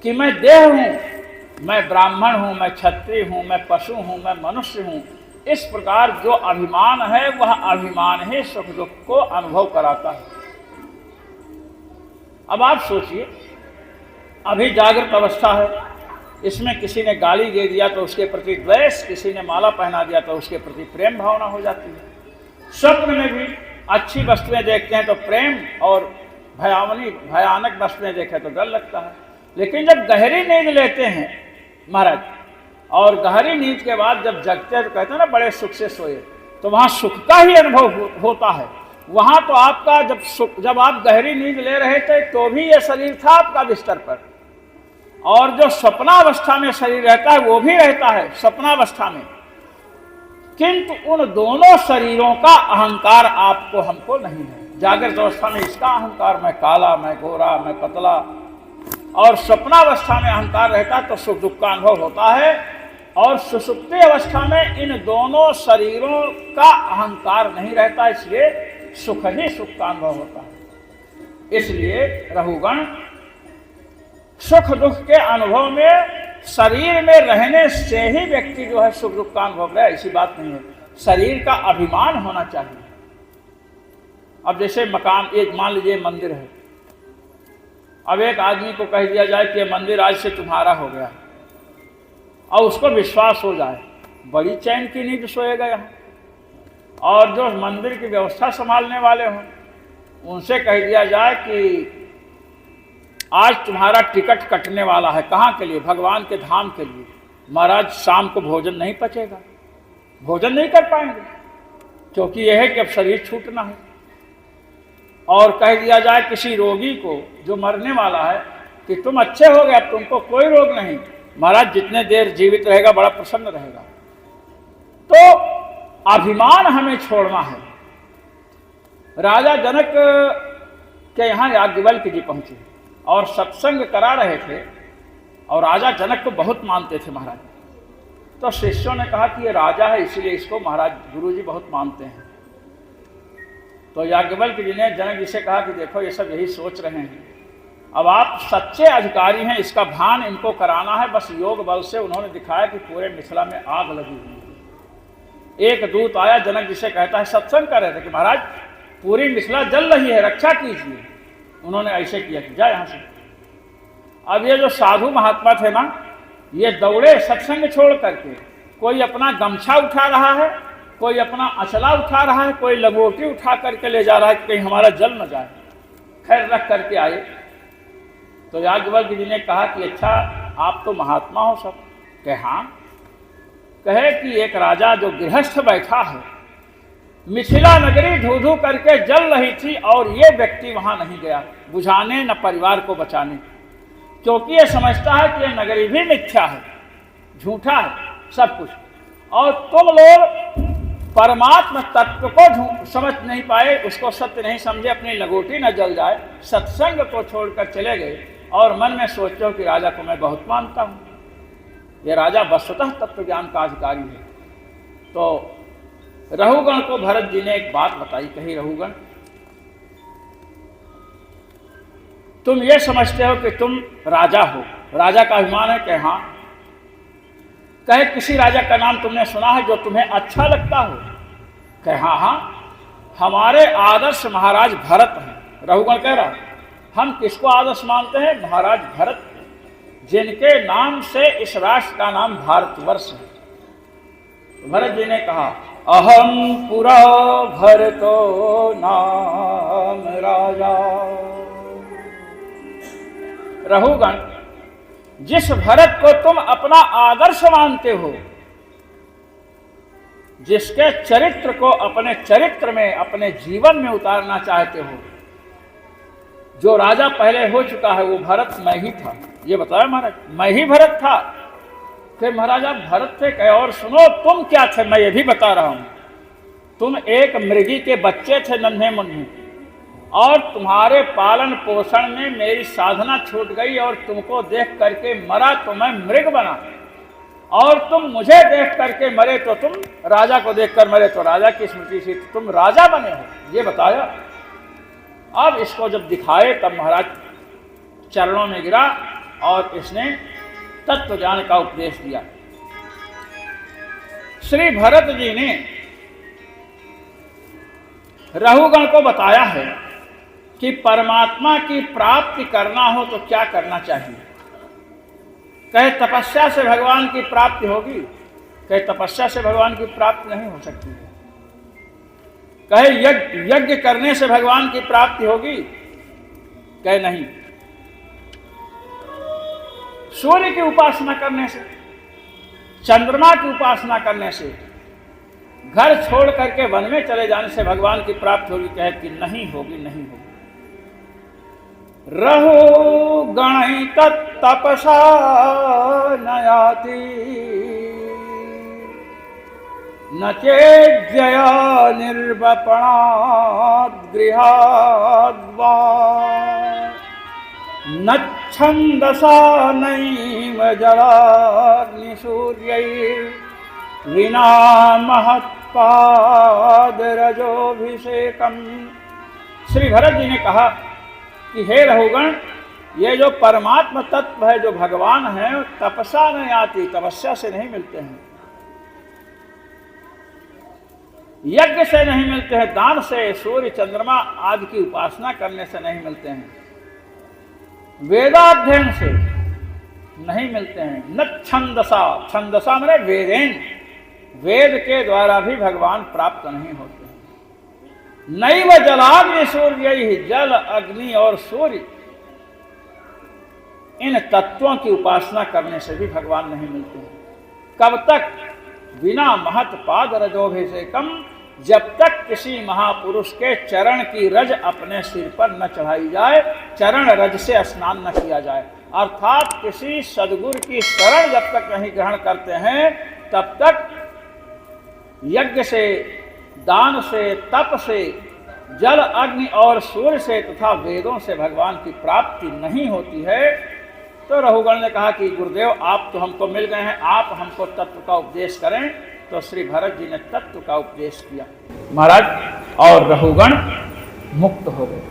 कि मैं देह हूं, मैं ब्राह्मण हूं, मैं क्षत्रिय हूं, मैं पशु हूं, मैं मनुष्य हूं, इस प्रकार जो अभिमान है वह अभिमान ही सुख दुख को अनुभव कराता है। अब आप सोचिए, अभी जागृत अवस्था है, इसमें किसी ने गाली दे दिया तो उसके प्रति द्वेष, किसी ने माला पहना दिया तो उसके प्रति प्रेम भावना हो जाती है। स्वप्न में भी अच्छी वस्तुएं देखते हैं तो प्रेम, और भयानक वस्तुएं देखें तो डर लगता है। लेकिन जब गहरी नींद लेते हैं महाराज और गहरी नींद के बाद जब जगते हैं तो कहते हैं ना बड़े सुख से सोए, तो वहाँ सुख का ही अनुभव होता है। वहाँ तो आपका जब आप गहरी नींद ले रहे थे तो भी ये शरीर था आपका बिस्तर पर, और जो स्वप्नावस्था में शरीर रहता है वो भी रहता है स्वप्नावस्था में, किंतु उन दोनों शरीरों का अहंकार आपको हमको नहीं है। जागृत अवस्था में इसका अहंकार, मैं काला, मैं गोरा, मैं पतला, और स्वप्नावस्था में अहंकार रहता तो सुख दुख का अनुभव होता है, और सुषुप्ति अवस्था में इन दोनों शरीरों का अहंकार नहीं रहता, इसलिए सुख ही सुख का अनुभव होता है। इसलिए रहुगण सुख दुख के अनुभव में शरीर में रहने से ही व्यक्ति जो है सुख दुख का अनुभव रहे, ऐसी बात नहीं है। शरीर का अभिमान होना चाहिए। अब जैसे मकान, एक मान लीजिए मंदिर है, अब एक आदमी को कह दिया जाए कि मंदिर आज से तुम्हारा हो गया, और उसको विश्वास हो जाए, बड़ी चैन की नींद सोएगा यहाँ। और जो मंदिर की व्यवस्था संभालने वाले हों उनसे कह दिया जाए कि आज तुम्हारा टिकट कटने वाला है, कहाँ के लिए? भगवान के धाम के लिए। महाराज शाम को भोजन नहीं पचेगा, भोजन नहीं कर पाएंगे, क्योंकि यह है कि अब शरीर छूटना है। और कह दिया जाए किसी रोगी को जो मरने वाला है कि तुम अच्छे हो गए, अब तुमको कोई रोग नहीं, महाराज जितने देर जीवित रहेगा बड़ा प्रसन्न रहेगा। तो अभिमान हमें छोड़ना है। राजा जनक के यहाँ याज्ञवल्क्य जी पहुंचे और सत्संग करा रहे थे, और राजा जनक को बहुत मानते थे महाराज। तो शिष्यों ने कहा कि ये राजा है इसलिए इसको महाराज गुरु जी बहुत मानते हैं। तो याज्ञवल्क्य जी ने जनक जी से कहा कि देखो ये सब यही सोच रहे हैं, अब आप सच्चे अधिकारी हैं, इसका भान इनको कराना है। बस योग बल से उन्होंने दिखाया कि पूरे मिथिला में आग लगी हुई है। एक दूत आया, जनक जी से कहता है, सत्संग कर रहे थे कि महाराज पूरी मिथिला जल रही है, रक्षा कीजिए। उन्होंने ऐसे किया कि जा यहाँ से। अब ये जो साधु महात्मा थे ना, ये दौड़े सत्संग छोड़ करके, कोई अपना गमछा उठा रहा है, कोई अपना अचला उठा रहा है, कोई लंगोटी उठा करके ले जा रहा है कि कहीं हमारा जल न जाए। खैर रख करके आए तो याज्ञवल्क्य जी ने कहा कि अच्छा आप तो महात्मा हो सब? कहे हाँ। कहे कि एक राजा जो गृहस्थ बैठा है, मिथिला नगरी धू धू करके जल रही थी और ये व्यक्ति वहां नहीं गया बुझाने न परिवार को बचाने, क्योंकि ये समझता है कि ये नगरी भी मिथ्या है, झूठा है सब कुछ। और तुम लोग परमात्मा तत्व को समझ नहीं पाए, उसको सत्य नहीं समझे, अपनी लगोटी न जल जाए, सत्संग को छोड़कर चले गए और मन में सोचो कि राजा को मैं बहुत मानता हूँ, ये राजा वस्तुतः तत्व ज्ञान का अधिकारी है। तो रहुगण को भरत जी ने एक बात बताई, कही रहुगण तुम ये समझते हो कि तुम राजा हो, राजा का अभिमान है? कहे हाँ। कहे किसी राजा का नाम तुमने सुना है जो तुम्हें अच्छा लगता हो? कहे हाँ हाँ, हमारे आदर्श महाराज भरत हैं। रहुगण कह रहा हम किसको आदर्श मानते हैं? महाराज भरत, जिनके नाम से इस राष्ट्र का नाम भारतवर्ष है। तो भरत जी ने कहा अहम पुरा भरतो नाम राजा। रहुगण, जिस भरत को तुम अपना आदर्श मानते हो, जिसके चरित्र को अपने चरित्र में, अपने जीवन में उतारना चाहते हो, जो राजा पहले हो चुका है वो भरत मैं ही था। ये बताया महाराज, मैं ही भरत था। कि महाराज आप भरत थे? कहे और सुनो तुम क्या थे, मैं ये भी बता रहा हूं। तुम एक मृगी के बच्चे थे, नन्हे मुन्ने, और तुम्हारे पालन पोषण में मेरी साधना छूट गई और तुमको देख करके मरा तो मैं मृग बना, और तुम मुझे देख करके मरे तो तुम राजा को देखकर मरे तो राजा की स्मृति से तुम राजा बने हो। ये बताया। अब इसको जब दिखाए तब महाराज चरणों में गिरा और इसने तत्व ज्ञान का उपदेश दिया। श्री भरत जी ने रहुगण को बताया है कि परमात्मा की प्राप्ति करना हो तो क्या करना चाहिए। कहे तपस्या से भगवान की प्राप्ति होगी? कहे तपस्या से भगवान की प्राप्ति नहीं हो सकती है। कहे यज्ञ करने से भगवान की प्राप्ति होगी? कहे नहीं। सूर्य की उपासना करने से? चंद्रमा की उपासना करने से, घर छोड़ करके वन में चले जाने से भगवान की प्राप्ति होगी? कहे कि नहीं होगी, नहीं होगी। रहो गण तपसा न याति, न चेज्जया निर्वपणात् गृहाद् वा, न छन्दसा नैव जलाग्निसूर्यैर्विना महत्पादरजोभिषेकम्। श्री भरत जी ने कहा कि हे रहुगण, ये जो परमात्मा तत्व है, जो भगवान है, तपसा नहीं आती, तपस्या से नहीं मिलते हैं, यज्ञ से नहीं मिलते हैं, दान से, सूर्य चंद्रमा आदि की उपासना करने से नहीं मिलते हैं, वेदाध्ययन से नहीं मिलते हैं, न छंदसा, छंदसा माने वेदेन, वेद के द्वारा भी भगवान प्राप्त नहीं होते हैं। नैव जलाग्नि सूर्य ही, जल, अग्नि और सूर्य, इन तत्वों की उपासना करने से भी भगवान नहीं मिलते हैं। कब तक? बिना महत पाद रजोभिषेकम, जब तक किसी महापुरुष के चरण की रज अपने सिर पर न चढ़ाई जाए, चरण रज से स्नान न किया जाए, अर्थात किसी सदगुरु की शरण जब तक नहीं ग्रहण करते हैं, तब तक यज्ञ से, दान से, तप से, जल, अग्नि और सूर्य से तथा वेदों से भगवान की प्राप्ति नहीं होती है। तो रहुगण ने कहा कि गुरुदेव, आप तो हमको मिल गए हैं, आप हमको तत्व का उपदेश करें। तो श्री भरत जी ने तत्व का उपदेश किया महाराज, और रहुगण मुक्त हो गए।